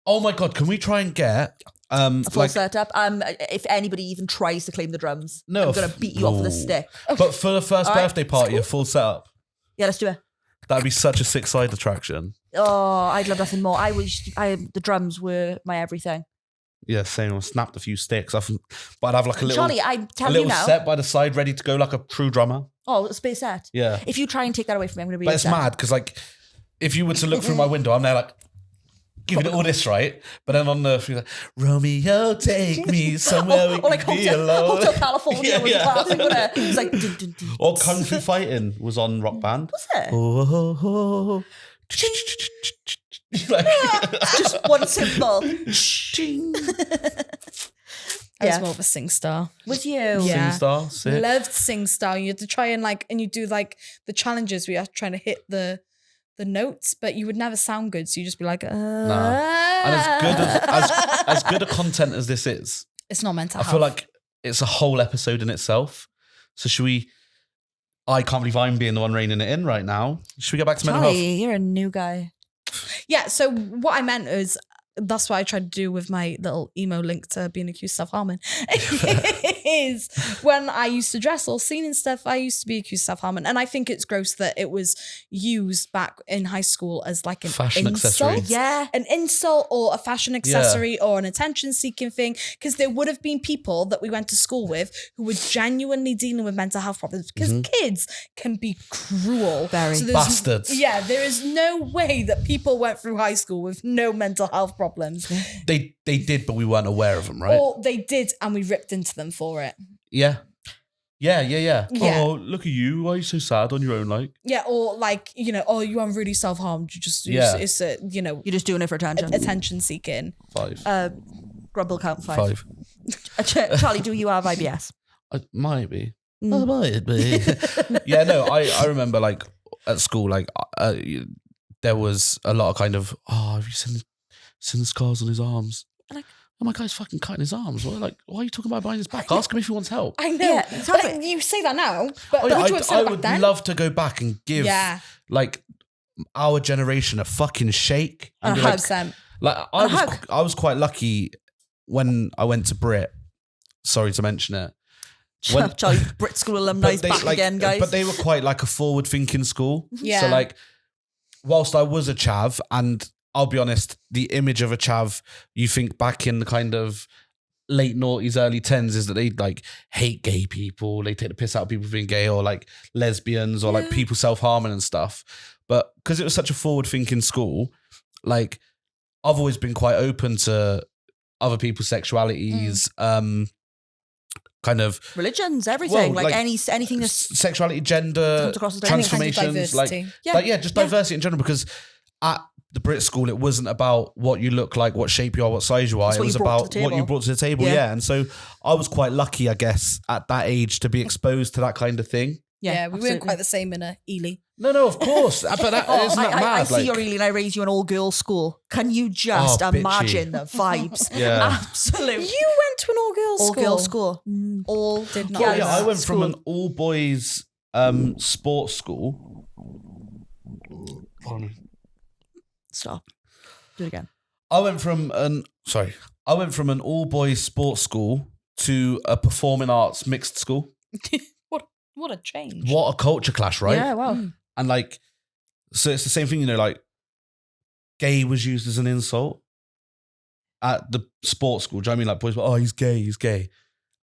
Oh my god, can we try and get A full setup. If anybody even tries to claim the drums, No, I'm gonna beat you off with a no. stick. But for the first All right, birthday party, a full setup. Yeah, let's do it. That'd be such a sick side attraction. Oh, I'd love nothing more. The drums were my everything. Yeah, same. I snapped a few sticks off, but I'd have like a little, Charlie, I a tell you little now. set by the side, ready to go like a true drummer. Oh, a space set. Yeah, If you try and take that away from me, I'm gonna be but it's upset. mad because like, if you were to look through my window, I'm there like giving it all this right, but then on the like, Romeo, take me somewhere we Or like can be Hotel, alone. Hotel California Yeah, was yeah. classic, wasn't it? It's like dun, dun, dun. Or Kung Fu Fighting was on Rock Band. Was it? Oh, oh, oh. Like, Just one symbol. I was Yeah. more of a SingStar. Was you? Yeah. SingStar, sick. Loved SingStar. You had to try and you do like the challenges where you're trying to hit the notes, but you would never sound good. So you just be like, And as good a content as this is, it's not mental I health. feel like it's a whole episode in itself. So should we? I can't believe I'm being the one reining it in right now. Should we get back to mental health? Charlie, you're a new guy. Yeah, so what I meant is that's what I tried to do with my little emo link to being accused of self-harming is when I used to dress all seen and stuff, I used to be accused of self-harming. And I think it's gross that it was used back in high school as like an Fashion insult. accessory. Yeah. An insult or a fashion accessory or an attention-seeking thing. Because there would have been people that we went to school with who were genuinely dealing with mental health problems. Because kids can be cruel. Very. there's- Bastards. Yeah, there is no way that people went through high school with no mental health problems. They did, but we weren't aware of them, right? Or they did and we ripped into them for it. Yeah. Yeah. Oh, look at you. Why are you so sad on your own? Like, Yeah, or like, oh, you are really self-harmed. You just, Yeah. it's a, You're just doing it for attention. attention seeking. 5. Grumble count 5. 5. Charlie, do you have IBS? Might be. Mm. Might be. Yeah, no, I remember like at school, like there was a lot of kind of, have you seen the scars on his arms? Like- oh my guy's fucking cutting his arms. Why are you talking about behind his back? Ask him if he wants help. I know. Yeah, exactly. But you say that now, but Oh, yeah, would you have said I it back would then? love to go back and give like our generation a fucking shake. And be a like, hug. 100%. Like And a hug. I was quite lucky when I went to Brit. Sorry to mention it. When- Charlie, Brit School alumni But they, back like, again, guys. But they were quite like a forward-thinking school. Yeah. So like, whilst I was a chav, and I'll be honest, the image of a chav, you think back in the kind of late noughties, early 10s, is that they like hate gay people. They take the piss out of people being gay, or like lesbians, or like people self-harming and stuff. But because it was such a forward-thinking school, like I've always been quite open to other people's sexualities, kind of Religions, everything. Well, like like, anything that's sexuality, gender, comes across as transformations, like, diversity. just diversity in general. Because at the Brit school, it wasn't about what you look like, what shape you are, what size you are. It's It what was you brought to about the what you table. brought to the table. Yeah. Yeah. And so I was quite lucky, I guess, at that age to be exposed to that kind of thing. Yeah, we absolutely. weren't quite the same in Ely. No, of course. But that isn't that mad? I see like, your Ely and I raised you in all-girls school. Can you just Oh, bitchy. imagine the vibes? Yeah. Absolutely. You went to an all-girls school. All-girls school. All Did not. oh, yeah, I went school. from an all-boys sports school. Stop. Do it again. I went from an all-boys sports school to a performing arts mixed school. What a change. What a culture clash, right? Yeah, wow. And like, so it's the same thing, like gay was used as an insult at the sports school. Do you know what I mean? Like boys were, oh, he's gay.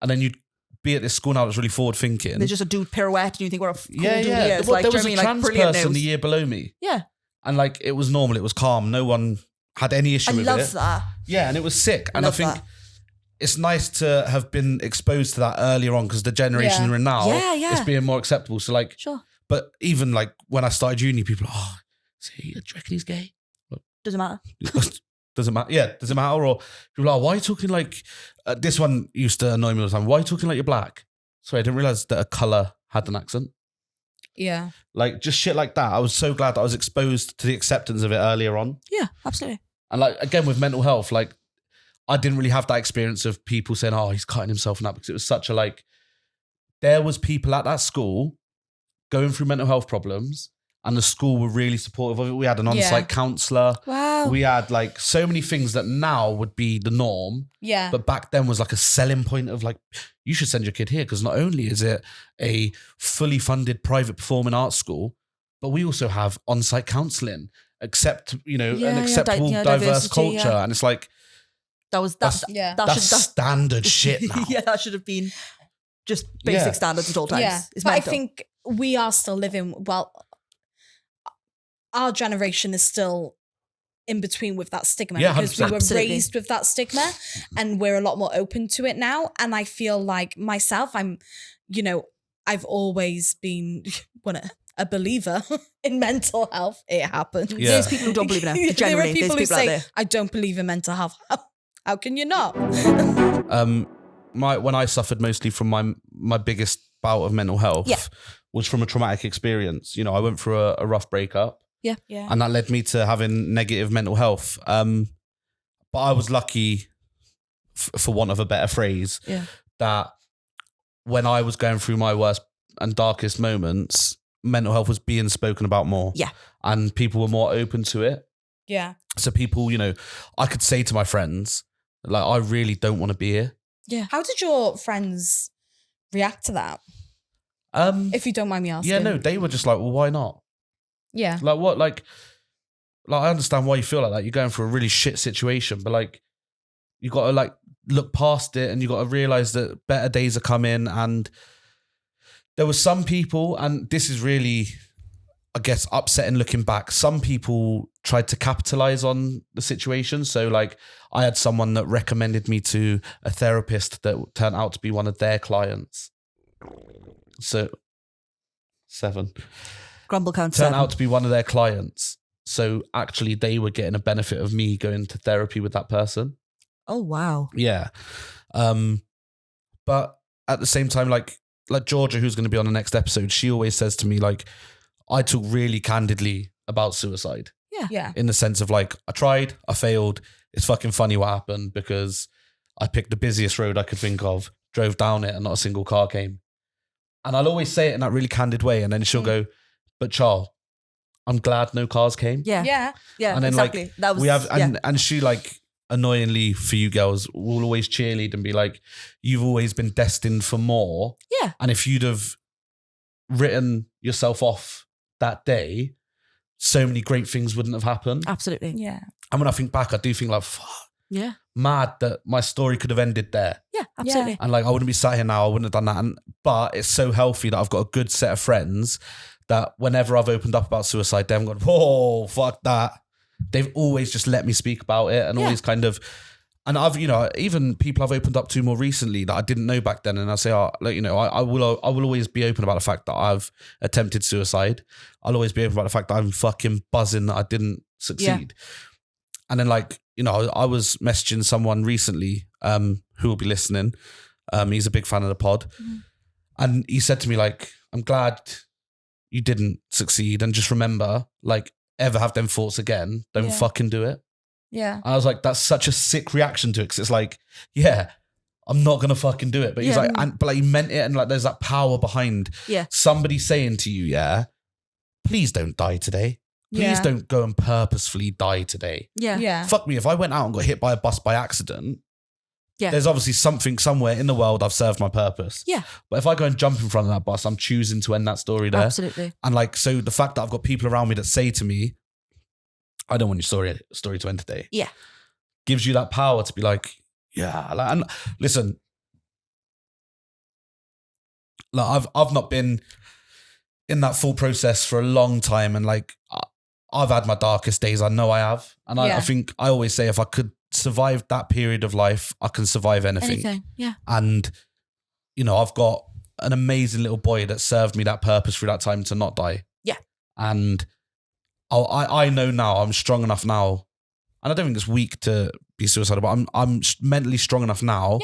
And then you'd be at this school now that's really forward thinking. There's just a dude pirouette and you think, what a cool yeah. dude he is. Well, Like, there do was you a know what I trans mean? Like, brilliant person news. the year below me. Yeah. And like, it was normal. It was calm. No one had any issue I with love it. that. Yeah. And it was sick. And Love I think that. it's nice to have been exposed to that earlier on, because the generation Yeah. we're in now Yeah. is being more acceptable. So like, Sure. but even like when I started uni, people are, do you reckon he's gay? Doesn't matter. Doesn't matter. Yeah, doesn't matter. Or people are like, why are you talking like, this one used to annoy me all the time. Why are you talking like you're black? Sorry, I didn't realize that a colour had an accent. Yeah. Like just shit like that. I was so glad that I was exposed to the acceptance of it earlier on. Yeah, absolutely. And like, again, with mental health, like I didn't really have that experience of people saying, oh, he's cutting himself and that, because it was such a like, there was people at that school going through mental health problems, and the school were really supportive of it. We had an on-site counsellor. Wow. We had like so many things that now would be the norm, Yeah. but back then was like a selling point of like, you should send your kid here, because not only is it a fully funded private performing arts school, but we also have on-site counselling, an acceptable, diverse diversity, culture. yeah. And it's like, That that's standard shit now. Yeah, that should have been just basic Yeah. standards at all times. Yeah. It's But I mental. think we are still living, our generation is still in between with that stigma, Yeah, because we 100%. were Absolutely. raised with that stigma, and we're a lot more open to it now. And I feel like myself, I've always been a believer in mental health. It happens. Yeah. There's people who don't believe in it. There are Generally, people there's who people out say, there. I don't believe in mental health. How can you not? When I suffered mostly from my biggest bout of mental health Yeah. was from a traumatic experience. You know, I went through a rough breakup, Yeah. and that led me to having negative mental health. But I was lucky, for want of a better phrase, that when I was going through my worst and darkest moments, mental health was being spoken about more. Yeah. And people were more open to it. Yeah. So people, you know, I could say to my friends, like, I really don't want to be here. Yeah. How did your friends react to that? If you don't mind me asking. Yeah, no, they were just like, well, why not? Yeah. Like what? Like I understand why you feel like that. You're going through a really shit situation, but like, you got to like look past it, and you got to realize that better days are coming. And there were some people, and this is really, I guess, upsetting looking back. Some people tried to capitalize on the situation. So like, I had someone that recommended me to a therapist that turned out to be one of their clients. So 7. Grumble count Turned 7. out to be one of their clients. So actually they were getting a benefit of me going to therapy with that person. Oh, wow. Yeah. But at the same time, like Georgia, who's going to be on the next episode, she always says to me, like, I talk really candidly about suicide. Yeah. In the sense of like, I tried, I failed. It's fucking funny what happened, because I picked the busiest road I could think of, drove down it, and not a single car came. And I'll always say it in that really candid way. And then she'll go, but Charles, I'm glad no cars came. Yeah. Yeah. Yeah, And then exactly. like, That was, we have, yeah. and she like, annoyingly for you girls, will always cheerlead and be like, you've always been destined for more. Yeah. And if you'd have written yourself off that day, so many great things wouldn't have happened. Absolutely. Yeah. And when I think back, I do think like, fuck, Yeah. mad that my story could have ended there. Yeah, absolutely. And like, I wouldn't be sat here now. I wouldn't have done that. But it's so healthy that I've got a good set of friends that whenever I've opened up about suicide, they haven't gone, whoa, fuck that. They've always just let me speak about it, and always kind of, and I've, you know, even people I've opened up to more recently that I didn't know back then. And I say, oh, like, you know, I will always be open about the fact that I've attempted suicide. I'll always be open about the fact that I'm fucking buzzing that I didn't succeed. And then like, you know, I was messaging someone recently, who will be listening. He's a big fan of the pod. And he said to me, like, I'm glad you didn't succeed. And just remember, like, ever have them thoughts again, don't fucking do it. Yeah. And I was like, that's such a sick reaction to it. Cause it's like, yeah, I'm not going to fucking do it. But he's like, but like he meant it. And like, there's that power behind somebody saying to you, please don't die today. Please don't go and purposefully die today. Yeah. Fuck me. If I went out and got hit by a bus by accident, there's obviously something somewhere in the world I've served my purpose. Yeah. But if I go and jump in front of that bus, I'm choosing to end that story there. Absolutely. And like, so the fact that I've got people around me that say to me, I don't want your story to end today. Yeah. Gives you that power to be like, yeah. Like, and listen, like I've not been in that full process for a long time. And like, I've had my darkest days. I know I have. And I think I always say, if I could survive that period of life, I can survive anything. Yeah. And, you know, I've got an amazing little boy that served me that purpose through that time to not die. Yeah. And I know now, I'm strong enough now, and I don't think it's weak to be suicidal, but I'm mentally strong enough now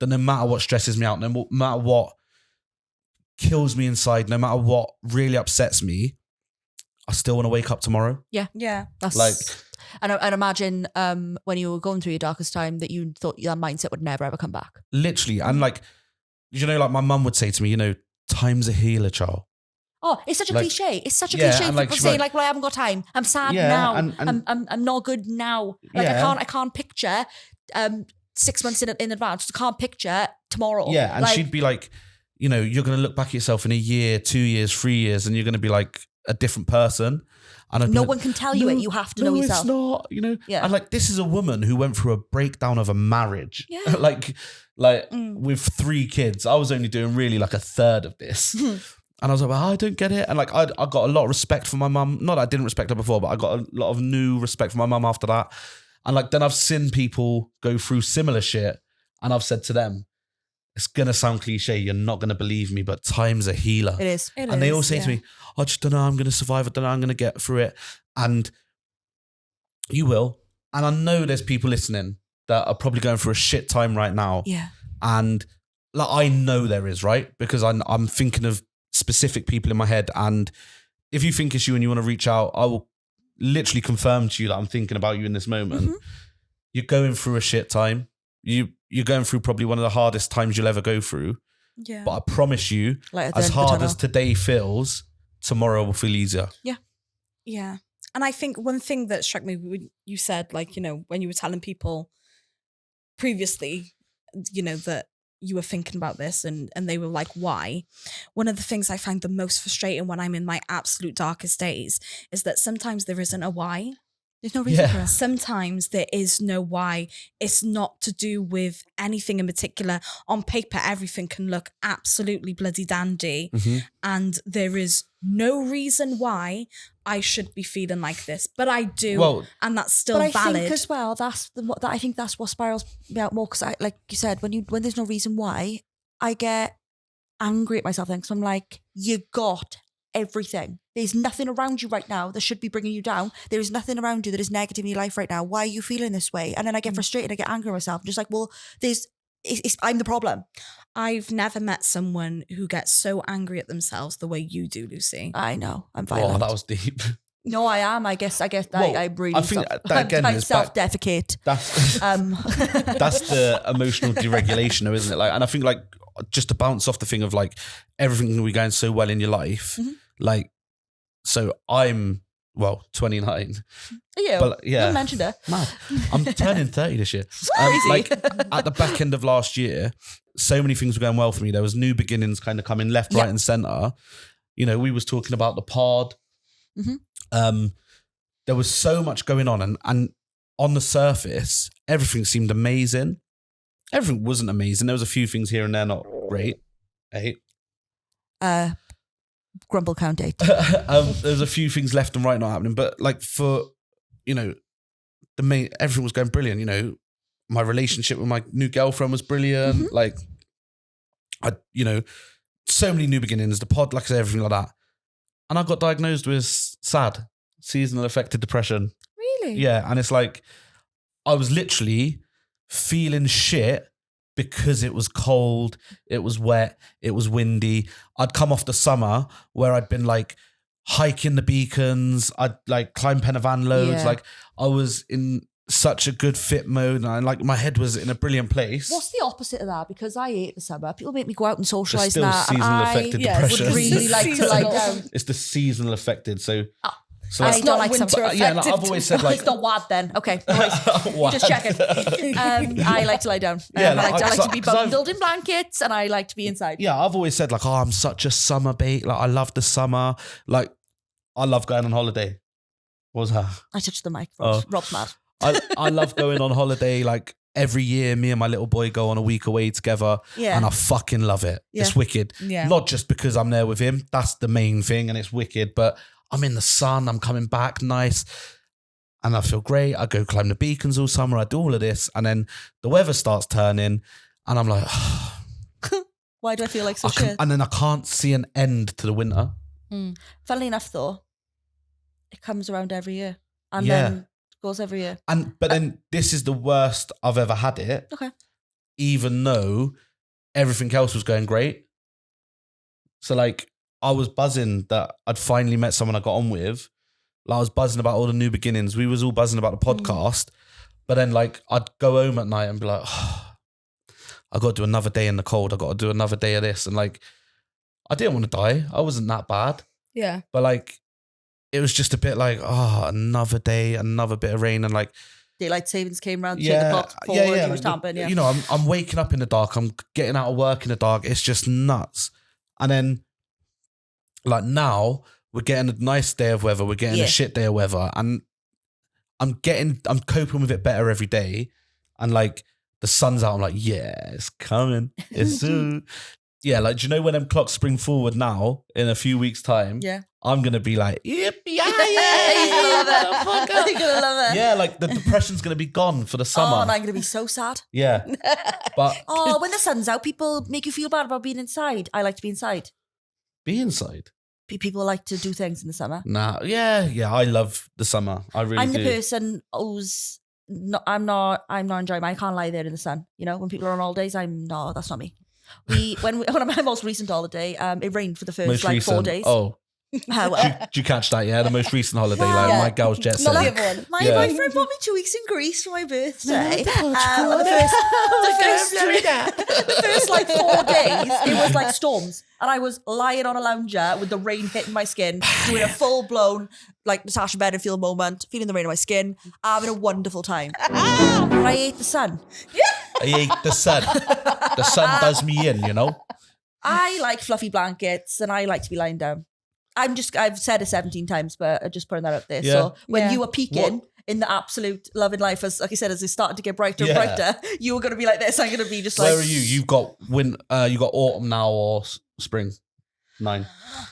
that no matter what stresses me out, no matter what kills me inside, no matter what really upsets me, I still want to wake up tomorrow. Yeah. Yeah. That's like, and I'd imagine when you were going through your darkest time that you thought that mindset would never ever come back. literally. And like, you know, like my mum would say to me, you know, time's a healer, child. Oh, it's such a Like, cliche. It's such a yeah, cliche. and People like, she's saying like- like, well, I haven't got time. I'm sad Yeah, now. and- I'm not good now. Like Yeah. I can't picture 6 months in advance. I can't picture tomorrow. Yeah. And like, she'd be like, you know, you're going to look back at yourself in a year, 2 years, 3 years, and you're going to be like a different person. And I'd be no like, one can tell you it. You have to know yourself. It's not, you know. Yeah. And like, this is a woman who went through a breakdown of a marriage. Yeah. like with 3 kids. I was only doing really like a third of this. And I was like, well, I don't get it. And like, I got a lot of respect for my mum. Not that I didn't respect her before, but I got a lot of new respect for my mum after that. And like, then I've seen people go through similar shit. And I've said to them, it's going to sound cliche. You're not going to believe me, but time's a healer. It is. And they all say to me, I just don't know, I'm going to survive. I don't know, I'm going to get through it. And you will. And I know there's people listening that are probably going through a shit time right now. Yeah. And like, I know there is, right? Because I'm thinking of specific people in my head. And if you think it's you and you want to reach out, I will literally confirm to you that I'm thinking about you in this moment. Mm-hmm. You're going through a shit time. You're going through probably one of the hardest times you'll ever go through. Yeah. But I promise you, Like, at the as end of the hard tunnel. as today feels, tomorrow will feel easier. Yeah. And I think one thing that struck me when you said, like, you know, when you were telling people previously, you know, that you were thinking about this and they were like, why? One of the things I find the most frustrating when I'm in my absolute darkest days is that sometimes there isn't a why. There's no reason Yeah. for us. Sometimes there is no why. It's not to do with anything in particular. On paper, everything can look absolutely bloody dandy. And there is no reason why I should be feeling like this. But I do. Well, and that's still But I valid. think as well, I think that's what spirals me out more, because I, like you said, when there's no reason why, I get angry at myself then, because I'm like, you got everything. There's nothing around you right now that should be bringing you down. There is nothing around you that is negative in your life right now. Why are you feeling this way? And then I get frustrated. I get angry at myself. I'm just like, well, I'm the problem. I've never met someone who gets so angry at themselves the way you do, Lucy. I know. I'm wow, violent. that was deep. No, I am. I guess Well, I really I think that again I is back- self-defecate. That's that's the emotional deregulation, though, isn't it? Like, and I think, like, just to bounce off the thing of like everything will be going so well in your life, like, so I'm 29. Yeah, But, yeah. you mentioned it. Mad. I'm turning 30 this year. Crazy. Like at the back end of last year, so many things were going well for me. There was new beginnings kind of coming left, right, and center. You know, we was talking about the pod. There was so much going on, and on the surface, everything seemed amazing. Everything wasn't amazing. There was a few things here and there not great. Hey. Grumble count 8. There's a few things left and right not happening, but like for, you know, everything was going brilliant. You know, my relationship with my new girlfriend was brilliant. Like, you know, so many new beginnings, the pod, like I said, everything like that. And I got diagnosed with SAD, seasonal affective depression. Really? Yeah. And it's like, I was literally feeling shit because it was cold, it was wet, it was windy. I'd come off the summer where I'd been like hiking the beacons, I'd like climb Penavan loads. Yeah. Like, I was in such a good fit mode, and like my head was in a brilliant place. What's the opposite of that? Because I hate the summer. People make me go out and It's socialise still and that. seasonal And affected yeah, depression. would really like to lie Seasonal. down. It's the seasonal affected. So, so I like, don't like winter summer. but, yeah, like, affected I've always said like, It's not WAD then. Okay. Right. What? Just checking. I like to lie down. Yeah, I like, like so- to be 'cause I've- bundled in blankets, and I like to be inside. yeah, I've always said like, oh, I'm such a summer bait. Like, I love the summer. Like, I love going on holiday. What was that? I touched the mic. Oh. Rob's mad. I love going on holiday. Like, every year, me and my little boy go on a week away together, Yeah. and I fucking love it. Yeah. It's wicked. Yeah. Not just because I'm there with him. That's the main thing, and it's wicked. But I'm in the sun. I'm coming back nice, and I feel great. I go climb the beacons all summer. I do all of this, and then the weather starts turning, and I'm like, Why do I feel like so shit? and then I can't see an end to the winter. Funnily enough, though, it comes around every year, and Yeah. then goes every year. But then this is the worst I've ever had it. Okay. Even though everything else was going great. So like, I was buzzing that I'd finally met someone I got on with. Like, I was buzzing about all the new beginnings. We was all buzzing about the podcast. But then like, I'd go home at night and be like, oh, I got to do another day in the cold. I got to do another day of this. And like, I didn't want to die. I wasn't that bad. Yeah. But like, it was just a bit like, oh, another day, another bit of rain. And like, Daylight savings came around, change the clock forward, you were like, stamping, yeah. You know, I'm waking up in the dark. I'm getting out of work in the dark. It's just nuts. And then, like, now we're getting a nice day of weather. We're getting Yeah. a shit day of weather, and I'm coping with it better every day. And like, the sun's out. I'm like, yeah, it's coming. It's soon. Yeah, like, do you know when them clocks spring forward now in a few weeks' time? Yeah. I'm going to be like, yippee, He's gonna love it. He's gonna love it. yeah, like the depression's going to be gone for the summer. Oh, and I'm gonna be so sad. Yeah. But Oh, when the sun's out, people make you feel bad about being inside. I like to be inside. be inside. People like to do things in the summer. Nah, yeah, I love the summer. I really I'm do. the person who's not. I'm not enjoying. I can't lie there in the sun. You know, when people are on holidays, that's not me. When on my most recent holiday, it rained for the first Most 4 recent. days. Oh, Well, did you catch that? Yeah, the most recent holiday. Like Yeah. my girl's jet Not the set. other one. my Yeah. boyfriend brought me 2 weeks in Greece for my birthday. The first like 4 days, it was like storms. And I was lying on a lounger with the rain hitting my skin, doing a full-blown like Natasha Bedingfield moment, feeling the rain on my skin, having a wonderful time. But I ate the sun. I ate the sun. The sun does me in, you know? I like fluffy blankets and I like to be lying down. I've said it 17 times, but I'm just putting that out there. Yeah. So when Yeah. you were peaking in the absolute love in life, as like I said, as it started to get brighter and Yeah. brighter, you were going to be like this. I'm going to be just Where like, are you? You've got you got autumn now or spring? 9.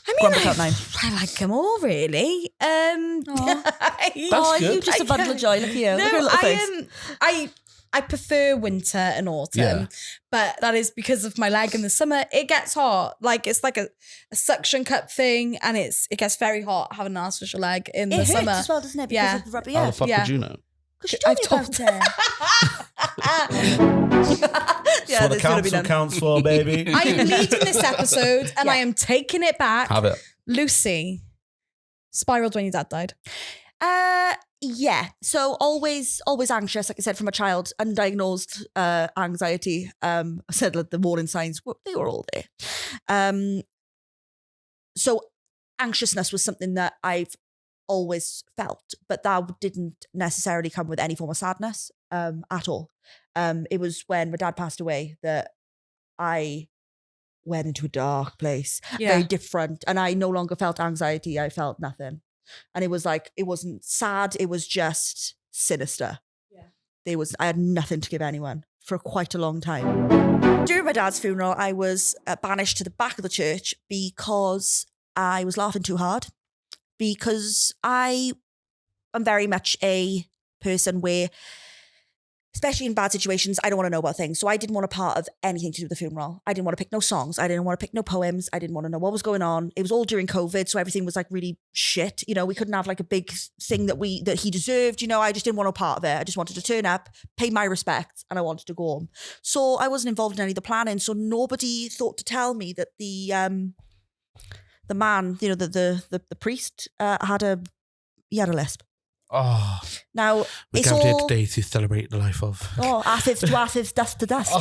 I Grumble Cat 9. I like them all really. That's Oh, good. you just a bundle of joy. Look at you. Look at her No, little face. I prefer winter and autumn, Yeah. but that is because of my leg in the summer. It gets hot, like it's like a suction cup thing, and it gets very hot having an artificial leg in It the hurts summer. as well, doesn't it? Because Yeah. of the rubber. How Yeah. the fuck Yeah. would you know? Because she told I've me told about it. That's Yeah, what the there's gonna be council none. counts for, baby. I am leading this episode, and Yeah. I am taking it back. Have it. Lucy spiraled when your dad died. Yeah. So always anxious, like I said, from a child, undiagnosed anxiety. I said like the warning signs, they were all there. So anxiousness was something that I've always felt, but that didn't necessarily come with any form of sadness at all. It was when my dad passed away that I went into a dark place, very different, and I no longer felt anxiety. I felt nothing. And it was like, it wasn't sad, it was just sinister. Yeah. I had nothing to give anyone for quite a long time. During my dad's funeral, I was banished to the back of the church because I was laughing too hard. Because I am very much a person where, especially in bad situations, I don't want to know about things. So I didn't want a part of anything to do with the funeral. I didn't want to pick no songs. I didn't want to pick no poems. I didn't want to know what was going on. It was all during COVID, so everything was like really shit. You know, we couldn't have like a big thing that he deserved. You know, I just didn't want a part of it. I just wanted to turn up, pay my respects, and I wanted to go home. So I wasn't involved in any of the planning. So nobody thought to tell me that the man, you know, the priest had a lisp. Oh, Now we're it's gathered here all today to celebrate the life of. afif to afif, dust to dust.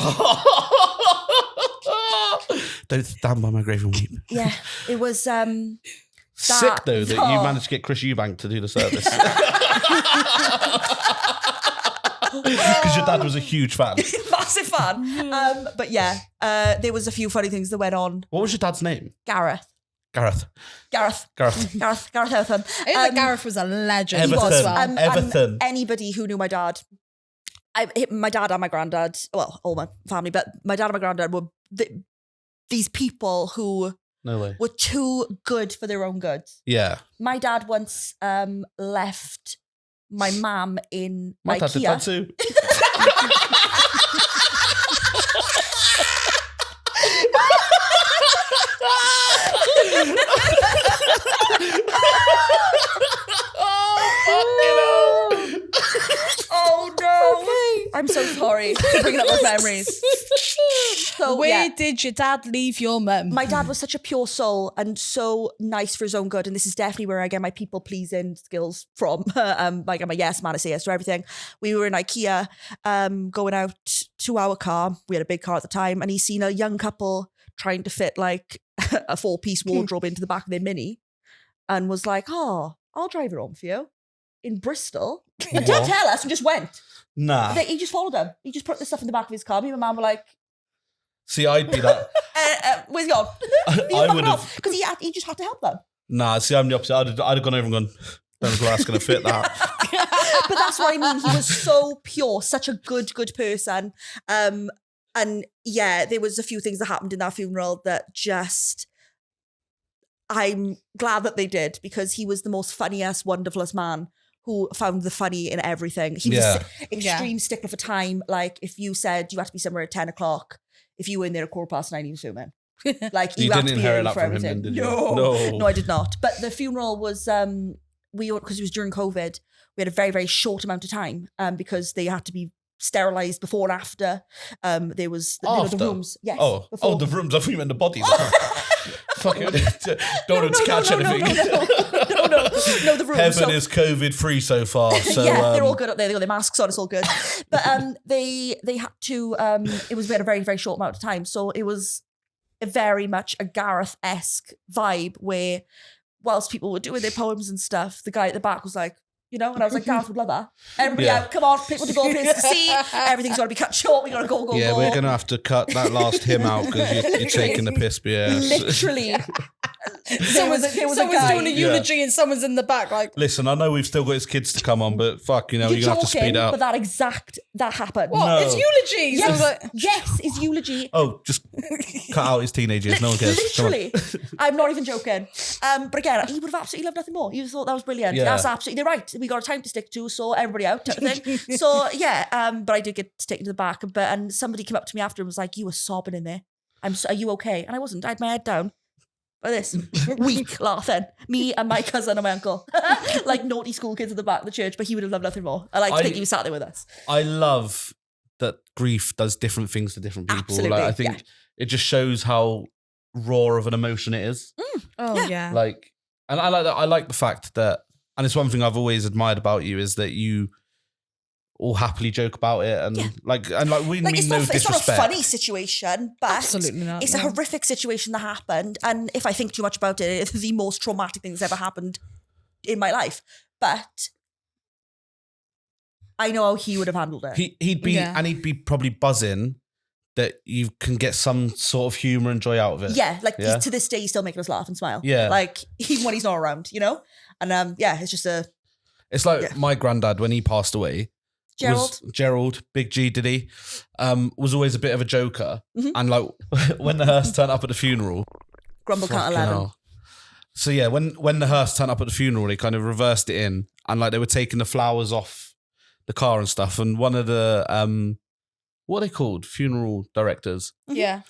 Don't stand by my grave and weep. Yeah, it was Sick though that you Oh. managed to get Chris Eubank to do the service. Because your dad was a huge fan. massive fan. But yeah, there was a few funny things that went on. What was your dad's name? Gareth Gareth. Everton. I think Gareth was a legend Everton. as well. Everton. And anybody who knew my dad, my dad and my granddad, well, all my family, but my dad and my granddad were these people who No way. were too good for their own good. Yeah. My dad once left my mum in My dad did IKEA. that too. Oh no! I'm so sorry for bringing up those memories. So Where did your dad leave your mum? my dad was such a pure soul and so nice for his own good, and this is definitely where I get my people pleasing skills from. Like I'm a yes man, I say yes to everything. We were in IKEA, going out to our car. We had a big car at the time, and he's seen a young couple trying to fit like a 4-piece wardrobe into the back of their Mini, and was like, "Oh, I'll drive it home for you." In Bristol, and didn't tell us, and just went. Nah. He just followed them. He just put the stuff in the back of his car. Me and my mum were like, See, I'd be that. where's he gone? I would have. Because he just had to help them. Nah, see, I'm the opposite. I'd have gone over and gone, don't know that's going to fit that. But that's what I mean. He was so pure, such a good person. And yeah, there was a few things that happened in that funeral that just, I'm glad that they did, because he was the most funniest, wonderfulest man who found the funny in everything. He was extreme stickler for time. Like, if you said you had to be somewhere at 10 o'clock, if you were in there at 9:15, he was filming. Like, you had to be inherit early that for from everything. him, then, did you? No, I did not. But the funeral was, because it was during COVID, we had a very, very short amount of time because they had to be sterilised before and after. There was the rooms. Yes. Oh, the rooms. I thought you meant the bodies. Fucking don't want to catch anything. No, the rooms. Heaven is COVID free so far. So they're all good up there. They got their masks on. It's all good. But they had to. It was a very, very short amount of time, so it was very much a Gareth-esque vibe where, whilst people were doing their poems and stuff, the guy at the back was like, and I was like, Gareth would love that. Everybody out, come on, pick what the goal is to see. Everything's got to be cut short. We got to go. Yeah, we're going to have to cut that last hymn out because you're taking the piss, BS. Literally. Someone's doing a eulogy and someone's in the back like, listen, I know we've still got his kids to come on, but fuck, you're going to have to speed up. But that happened. What? No. It's eulogy. Yes, So I was like, yes, it's eulogy. Oh, just cut out his teenagers. No one cares. Literally. I'm not even joking. But again, he would have absolutely loved nothing more. He thought that was brilliant. Yeah. That's absolutely, they're right. We got a time to stick to, so everybody out type of thing. So yeah, but I did get taken to the back. And somebody came up to me after and was like, you were sobbing in there. Are you okay? And I wasn't. I had my head down. Like this, weak laughing. Me and my cousin and my uncle, like naughty school kids at the back of the church. But he would have loved nothing more. I like to think he was sat there with us. I love that grief does different things to different people. Absolutely, Like, I think it just shows how raw of an emotion it is. oh yeah. Like, and I like that. I like the fact that, and it's one thing I've always admired about you is that you all happily joke about it, and we mean it's no not, disrespect. It's not a funny situation, but Absolutely not, it's a horrific situation that happened. And if I think too much about it, it's the most traumatic thing that's ever happened in my life. But I know how he would have handled it. He'd be probably buzzing that you can get some sort of humor and joy out of it. Yeah, to this day, he's still making us laugh and smile. Yeah, like even when he's not around, And it's just it's like my granddad when he passed away. Gerald, Big G, did he? Was always a bit of a joker. Mm-hmm. And like when the hearse turned up at the funeral. Grumble count 11. So yeah, when the hearse turned up at the funeral, they kind of reversed it in. And like they were taking the flowers off the car and stuff. And one of the, what are they called? Funeral directors. Yeah.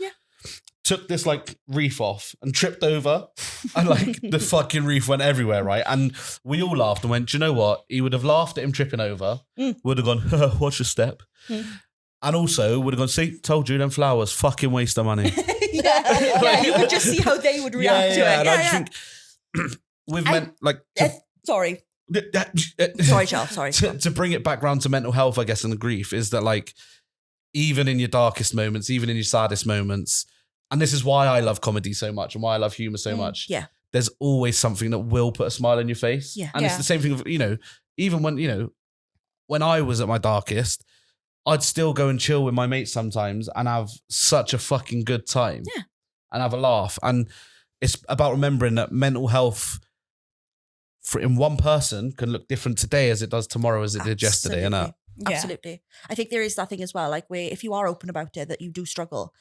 Took this like wreath off and tripped over, and like the fucking wreath went everywhere, right? And we all laughed and went, do you know what? He would have laughed at him tripping over, would have gone, watch your step. And also would have gone, see, told you, them flowers, fucking waste of money. You could just see how they would react to it. And I just think we've meant like... sorry, Charles, sorry. To bring it back round to mental health, I guess, and the grief, is that like, even in your darkest moments, even in your saddest moments, and this is why I love comedy so much and why I love humor so much. Yeah. There's always something that will put a smile on your face. Yeah. And it's the same thing of, even when I was at my darkest, I'd still go and chill with my mates sometimes and have such a fucking good time. Yeah. And have a laugh. And it's about remembering that mental health in one person can look different today as it does tomorrow as it did yesterday. Yeah. Absolutely. I think there is that thing as well, like where if you are open about it, that you do struggle.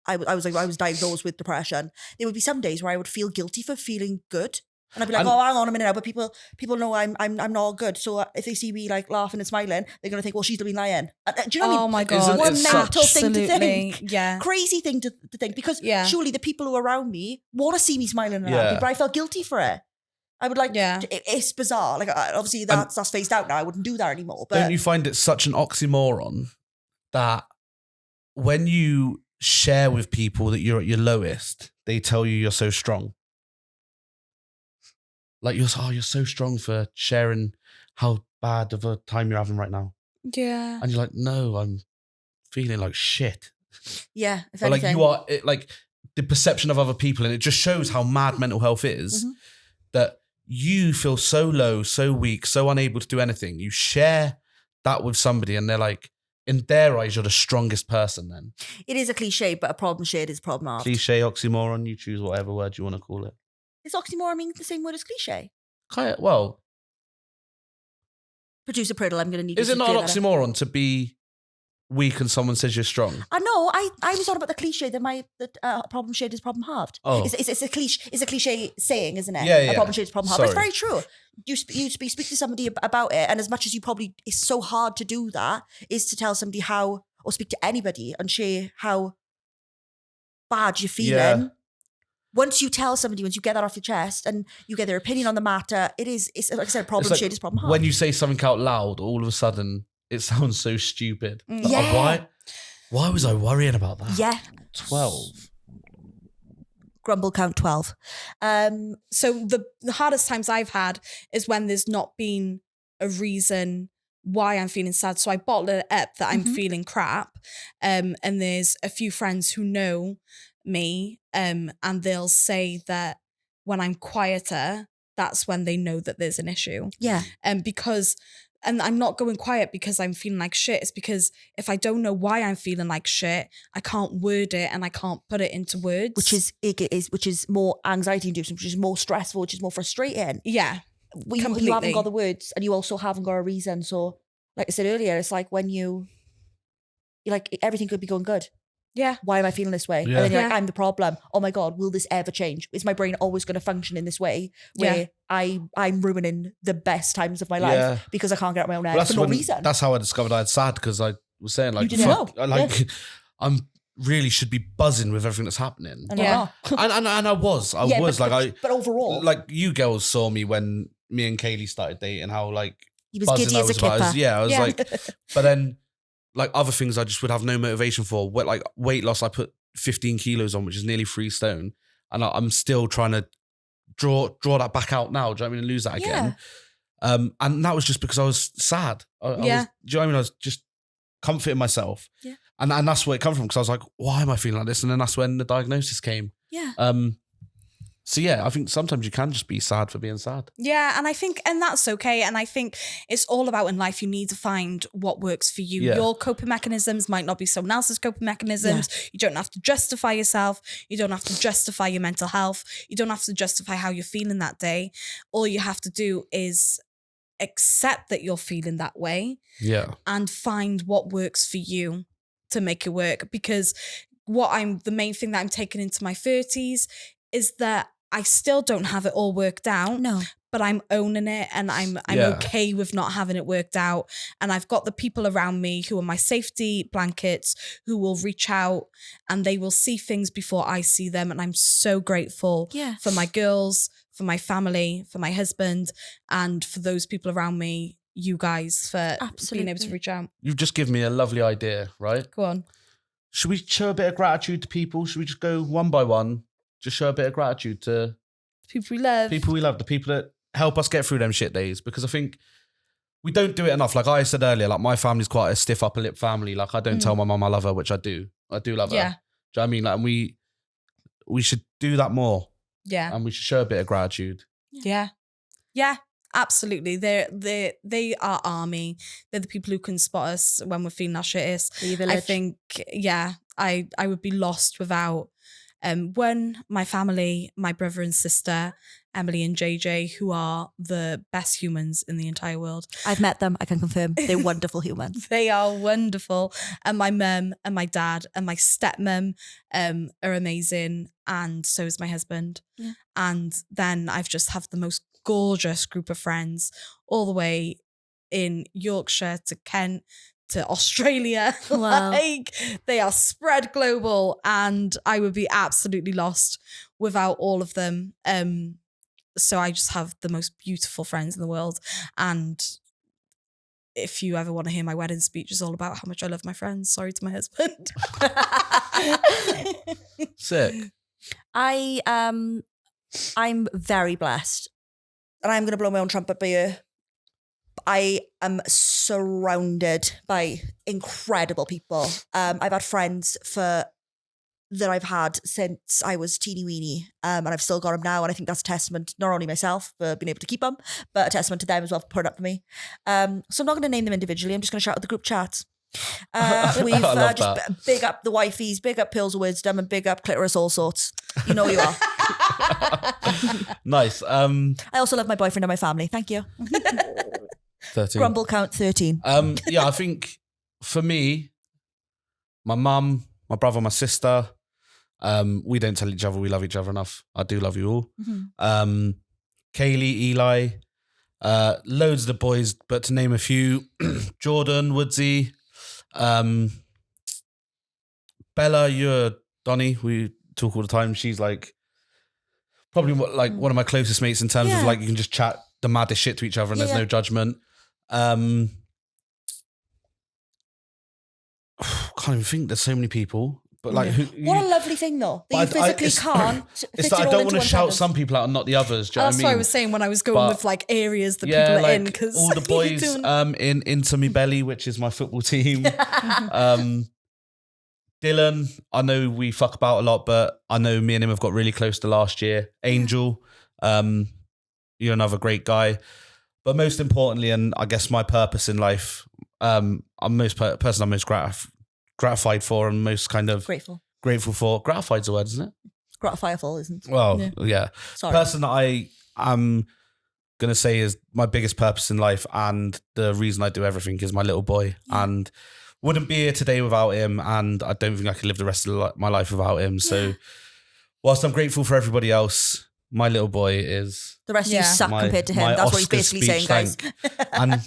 I was diagnosed with depression. There would be some days where I would feel guilty for feeling good. And I'd be like, oh, hang on a minute now, but people know I'm not good. So if they see me like laughing and smiling, they're going to think, well, she's been lying. Do you know what I mean? Oh my God. What a mental thing to think. Yeah. Crazy thing to think, because surely the people who are around me want to see me smiling and happy, but I felt guilty for it. I would like, it's bizarre. Like obviously that's phased out now. I wouldn't do that anymore. But don't you find it such an oxymoron that when you share with people that you're at your lowest, they tell you you're so strong? Like you're so strong for sharing how bad of a time you're having right now. Yeah. And you're like, no, I'm feeling like shit. Yeah. If like you are, like the perception of other people, and it just shows how mad mental health is, that you feel so low, so weak, so unable to do anything. You share that with somebody and they're like, in their eyes, you're the strongest person then. It is a cliche, but a problem shared is a problem halved. Cliche, oxymoron, you choose whatever word you want to call it. Is oxymoron mean the same word as cliche? Well, Producer Priddle, I'm going to need is you it to not an clear that up. oxymoron to be weak and someone says you're strong? I know. I was on about the cliche that problem shared is problem halved. Oh. It's a cliche saying, isn't it? Yeah. A problem shared is problem halved. But it's Sorry. very true. You speak to somebody about it, and as much as it's so hard to do that, is to tell somebody how, or speak to anybody and share how bad you're feeling. Yeah. Once you tell somebody, once you get that off your chest and you get their opinion on the matter, it's like I said, problem shared is problem halved. When you say something out loud, all of a sudden it sounds so stupid. Like, Yeah. why was I worrying about that? Yeah. 12. Grumble count 12. So the hardest times I've had is when there's not been a reason why I'm feeling sad. So I bottle it up that I'm feeling crap. And there's a few friends who know me, and they'll say that when I'm quieter, that's when they know that there's an issue. Yeah. And I'm not going quiet because I'm feeling like shit. It's because if I don't know why I'm feeling like shit, I can't word it and I can't put it into words. Which is more anxiety inducing, which is more stressful, which is more frustrating. Yeah. You haven't got the words and you also haven't got a reason. So like I said earlier, it's like when you're like, everything could be going good. Yeah. Why am I feeling this way? Yeah. And then you're like, I'm the problem. Oh my God, will this ever change? Is my brain always going to function in this way where I'm ruining the best times of my life because I can't get out my own head for no reason? That's how I discovered I had sad, because I was saying like, You didn't know. I'm really should be buzzing with everything that's happening. And Yeah. and I was but overall, like you girls saw me when me and Kaylee started dating, how like he was buzzing giddy I as a was about. kipper. I was like, but then like other things I just would have no motivation for. Like weight loss, I put 15 kilos on, which is nearly 3 stone, and I'm still trying to draw that back out now. Do you know what I mean? And lose that again. And that was just because I was sad. I was, do you know what I mean? I was just comforting myself. Yeah. And that's where it come from, because I was like, why am I feeling like this? And then that's when the diagnosis came. Yeah. So yeah, I think sometimes you can just be sad for being sad. Yeah, and that's okay. And I think it's all about in life, you need to find what works for you. Yeah. Your coping mechanisms might not be someone else's coping mechanisms. Yeah. You don't have to justify yourself. You don't have to justify your mental health. You don't have to justify how you're feeling that day. All you have to do is accept that you're feeling that way. Yeah. And find what works for you to make it work. Because the main thing that I'm taking into my 30s is that I still don't have it all worked out. No. But I'm owning it, and I'm okay with not having it worked out. And I've got the people around me who are my safety blankets, who will reach out and they will see things before I see them. And I'm so grateful for my girls, for my family, for my husband, and for those people around me, you guys, for being able to reach out. You've just given me a lovely idea, right? Go on. Should we show a bit of gratitude to people? Should we just go one by one? Just show a bit of gratitude to people we love. People we love, the people that help us get through them shit days. Because I think we don't do it enough. Like I said earlier, like my family's quite a stiff upper lip family. Like I don't tell my mum I love her, which I do. I do love her. Yeah. Do you know what I mean? Like, and we should do that more. Yeah. And we should show a bit of gratitude. Yeah. Yeah. Absolutely. They are army. They're the people who can spot us when we're feeling our shittest. I think, I would be lost without my family, my brother and sister, Emily and JJ, who are the best humans in the entire world. I've met them. I can confirm they're wonderful humans. They are wonderful. And my mum and my dad and my stepmom are amazing. And so is my husband. Yeah. And then I've just have the most gorgeous group of friends all the way in Yorkshire to Kent to Australia. Wow. Like, they are spread global, and I would be absolutely lost without all of them. So I just have the most beautiful friends in the world. And if you ever want to hear my wedding speech, it's all about how much I love my friends. Sorry to my husband. Sick. I'm very blessed, and I'm going to blow my own trumpet by you. I am surrounded by incredible people. I've had friends that I've had since I was teeny weeny, and I've still got them now. And I think that's a testament, not only myself for being able to keep them, but a testament to them as well for putting up for me. So I'm not going to name them individually. I'm just going to shout out the group chat. We've just big up the wifeys, big up Pills of Wisdom, and big up Clitoris All Sorts. You know who you are. Nice. I also love my boyfriend and my family. Thank you. 13. Grumble count 13. Yeah, I think for me, my mum, my brother, my sister. We don't tell each other we love each other enough. I do love you all. Mm-hmm. Kaylee, Eli, loads of the boys, but to name a few, Jordan, Woodsy, Bella, you're Donnie. We talk all the time. She's like probably like one of my closest mates in terms of like you can just chat the maddest shit to each other and there's no judgment. Can't even think. There's so many people. But like, what a lovely thing though that you physically can't. It's that I don't want to shout some people out and not the others. Do you know That's what I mean? what I was saying when I was going with like areas that people are like in, because all the boys into me belly, which is my football team. Dylan, I know we fuck about a lot, but I know me and him have got really close to last year. Angel, you're another great guy. But most importantly, and I guess my purpose in life, I'm most person I'm most gratified for and most kind of grateful for. Gratified's a word, isn't it? Gratifiable, isn't it? Well, yeah. Sorry. Person that I am going to say is my biggest purpose in life and the reason I do everything is my little boy. And wouldn't be here today without him, and I don't think I could live the rest of my life without him. So whilst I'm grateful for everybody else, my little boy is... The rest of you suck compared to him. That's what he's basically saying, guys. And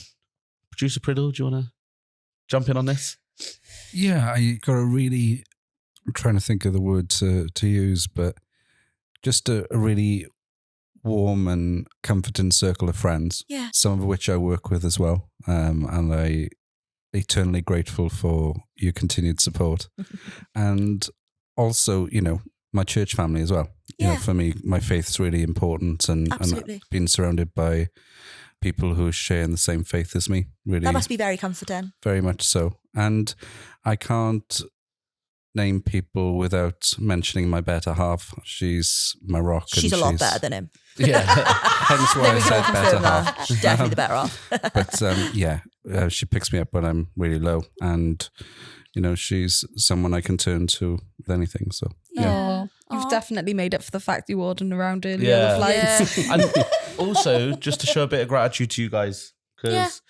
Producer Priddle, do you want to jump in on this? Yeah, I got a really... I'm trying to think of the word to use, but just a really warm and comforting circle of friends. Yeah. Some of which I work with as well. And I eternally grateful for your continued support. And also, you know, my church family as well. You know, for me, my faith's really important and being surrounded by people who share in the same faith as me. Really, that must be very comforting. Very much so. And I can't name people without mentioning my better half. She's my rock. She's a lot better than him. Yeah. Hence why I said better half. She's definitely the better half. But she picks me up when I'm really low. And, you know, she's someone I can turn to with anything. So, yeah. You've definitely made up for the fact you ordered around earlier with lights. And also, just to show a bit of gratitude to you guys, because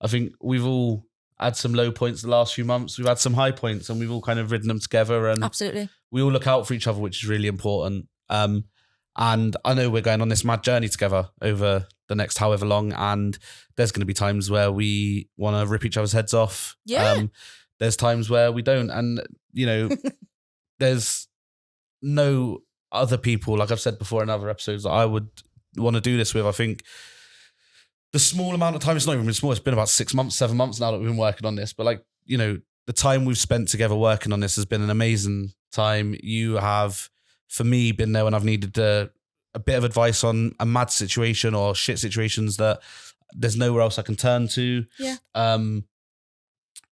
I think we've all had some low points the last few months. We've had some high points and we've all kind of ridden them together. And absolutely, we all look out for each other, which is really important. And I know we're going on this mad journey together over the next however long. And there's going to be times where we want to rip each other's heads off. Yeah. There's times where we don't. And, you know, there's no other people, like I've said before in other episodes, that I would want to do this with. I think the small amount of time, it's not even been small, it's been about 6 months, 7 months now that we've been working on this. But like, you know, the time we've spent together working on this has been an amazing time. You have, for me, been there when I've needed a bit of advice on a mad situation or shit situations that there's nowhere else I can turn to. Yeah.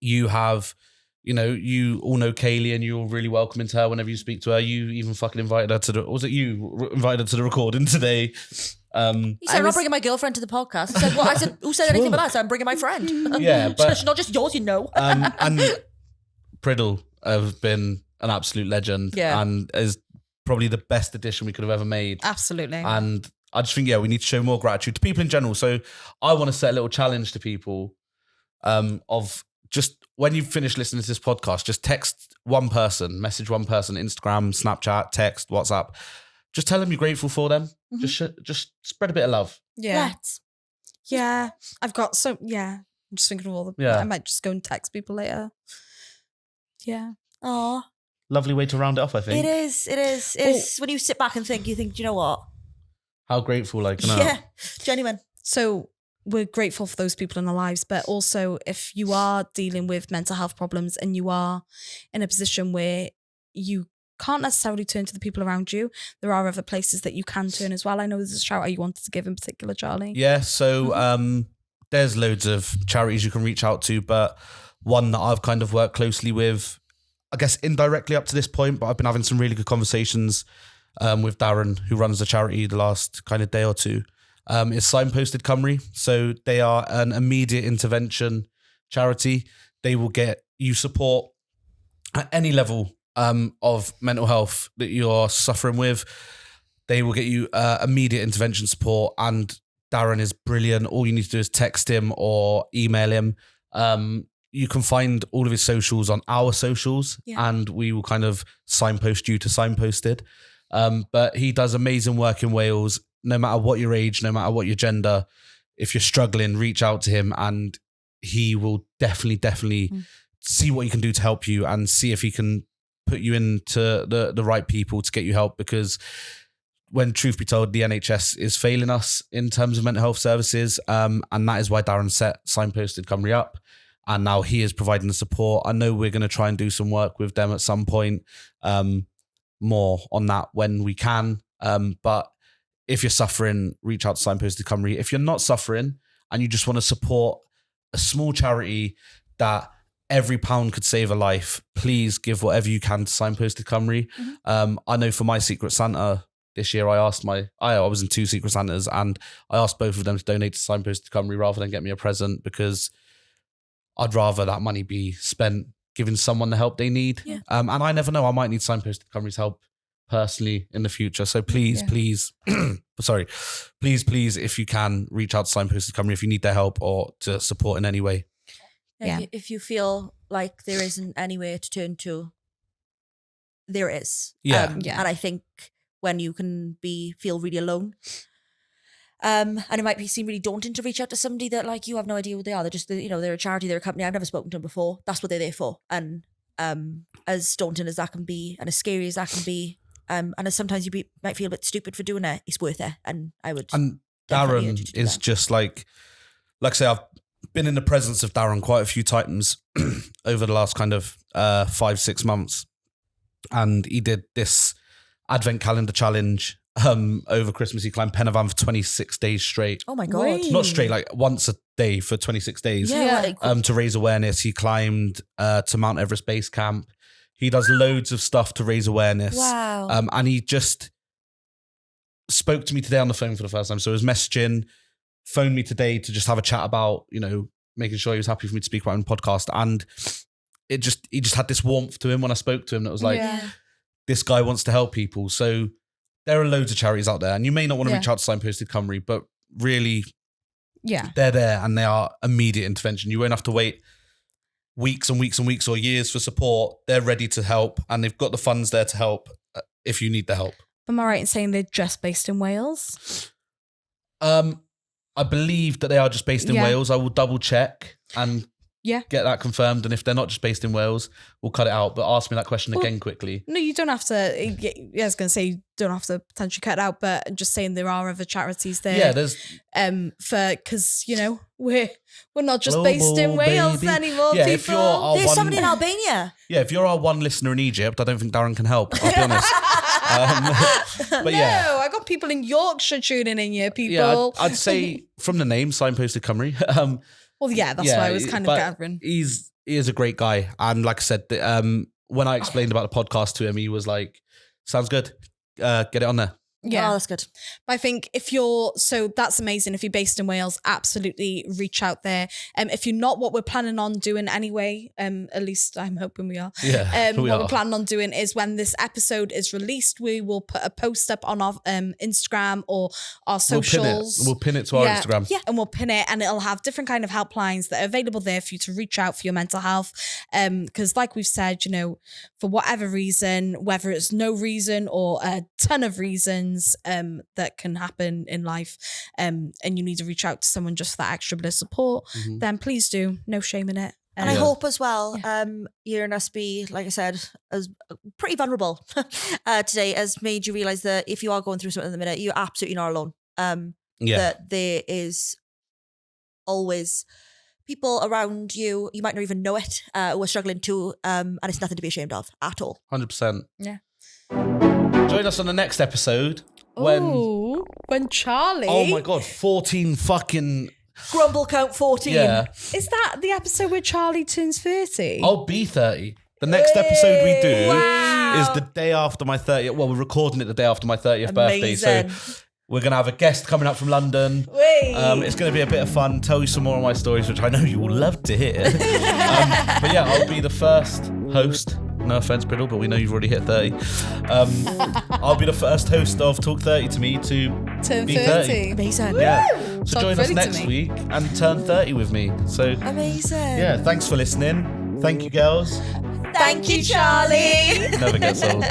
You have, you know, you all know Kaylee and you're really welcoming to her whenever you speak to her. You even fucking invited her to was it you invited her to the recording today? He said, I'm not bringing my girlfriend to the podcast. I said, what? I said, who said anything about that? I said, I'm bringing my friend. Yeah, but she's not just yours, you know. And Priddle has been an absolute legend and is probably the best addition we could have ever made. Absolutely. And I just think, we need to show more gratitude to people in general. So I want to set a little challenge to people of just when you finish listening to this podcast, just text one person, message one person, Instagram, Snapchat, text, WhatsApp. Just tell them you're grateful for them. Mm-hmm. Just spread a bit of love. Yeah. Let's. Yeah. I've got I'm just thinking of all the... Yeah. I might just go and text people later. Yeah. Aw. Lovely way to round it off, I think. It is. When you sit back and think, you think, do you know what? How grateful, like, yeah, genuine. So we're grateful for those people in our lives, but also if you are dealing with mental health problems and you are in a position where you can't necessarily turn to the people around you, there are other places that you can turn as well. I know there's a shout out you wanted to give in particular, Charlie. Yeah, so there's loads of charities you can reach out to, but one that I've kind of worked closely with, I guess indirectly up to this point, but I've been having some really good conversations with Darren, who runs the charity the last kind of day or two, is Signposted Cymru. So they are an immediate intervention charity. They will get you support at any level of mental health that you're suffering with. They will get you immediate intervention support, and Darren is brilliant. All you need to do is text him or email him. you can find all of his socials on our socials, and we will kind of signpost you to Signposted. But he does amazing work in Wales, no matter what your age, no matter what your gender. If you're struggling, reach out to him, and he will definitely see what he can do to help you, and see if he can put you into the right people to get you help. Because when truth be told, the NHS is failing us in terms of mental health services. And that is why Darren set Signposted Cymru up. And now he is providing the support. I know we're going to try and do some work with them at some point, more on that when we can. But if you're suffering, reach out to Signposted Cymru. If you're not suffering and you just want to support a small charity that every pound could save a life, please give whatever you can to Signposted Cymru. I know for my Secret Santa this year, I was in 2 Secret Santas, and I asked both of them to donate to Signposted Cymru rather than get me a present, because I'd rather that money be spent giving someone the help they need. And I never know, I might need Signposted Cymru's help personally in the future. So please, please, if you can, reach out to Signposted Cymru if you need their help or to support in any way. If you feel like there isn't anywhere to turn to, there is. And I think when you can feel really alone, and it might seem really daunting to reach out to somebody that like you have no idea who they are. They're just, they're a charity, they're a company. I've never spoken to them before. That's what they're there for. And as daunting as that can be, and as scary as that can be, and as sometimes you might feel a bit stupid for doing it, it's worth it. And I would. And Darren is just like I say, I've been in the presence of Darren quite a few times over the last kind of 5-6 months, and he did this advent calendar challenge over Christmas. He climbed Penavan for 26 days straight. Oh my God. Not straight, like once a day for 26 days. To raise awareness. He climbed to Mount Everest Base Camp. He does loads of stuff to raise awareness. Wow. And he just spoke to me today on the phone for the first time. So he was messaging, phoned me today to just have a chat about, making sure he was happy for me to speak about him on podcast. And he just had this warmth to him when I spoke to him that was like, this guy wants to help people. So there are loads of charities out there, and you may not want to reach out to Signposted Cymru, but really, they're there and they are immediate intervention. You won't have to wait weeks and weeks and weeks or years for support. They're ready to help, and they've got the funds there to help if you need the help. Am I right in saying they're just based in Wales? I believe that they are just based in Wales. I will double check and get that confirmed. And if they're not just based in Wales, we'll cut it out. But ask me that question again quickly. No, you don't have to. I was going to say you don't have to potentially cut it out, but just saying there are other charities there. Yeah, there's because we're not just based in Wales anymore. Yeah, people. if you're there's somebody in Albania. Yeah, if you're our one listener in Egypt, I don't think Darren can help. I'll be honest. But no, I got people in Yorkshire tuning in here. People. Yeah, I'd say from the name Signposted Cymru. Well, yeah, that's why I was kind of gathering. He is a great guy. And like I said, when I explained about the podcast to him, he was like, sounds good. Get it on there. Yeah, that's good. But I think that's amazing. If you're based in Wales, absolutely reach out there. If you're not, what we're planning on doing anyway, at least I'm hoping we are. Yeah, we're planning on doing is when this episode is released, we will put a post up on our Instagram or our socials. We'll pin it to our Instagram. Yeah, and we'll pin it, and it'll have different kind of helplines that are available there for you to reach out for your mental health. Because like we've said, for whatever reason, whether it's no reason or a ton of reasons, that can happen in life, and you need to reach out to someone just for that extra bit of support, then please do. No shame in it. And I hope as well, you and us be, like I said, as pretty vulnerable today, has made you realise that if you are going through something at the minute, you're absolutely not alone. That there is always people around you might not even know it, who are struggling too, and it's nothing to be ashamed of at all. 100%. Yeah. Join us on the next episode when Charlie. Oh my God, 14 fucking. Grumble count 14. Yeah. Is that the episode where Charlie turns 30? I'll be 30. The next episode we do is the day after my 30th. Well, we're recording it the day after my 30th birthday. So we're going to have a guest coming up from London. It's going to be a bit of fun. Tell you some more of my stories, which I know you will love to hear. But yeah, I'll be the first host. No offense, Priddle, but we know you've already hit 30. I'll be the first host of Talk 30 to me to Turn Be 30. Amazing. Yeah. So Sounds join us 30 to next me. week and turn 30 with me. So Amazing. yeah, thanks for listening. Thank you, girls. Thank you, Charlie. Never gets old.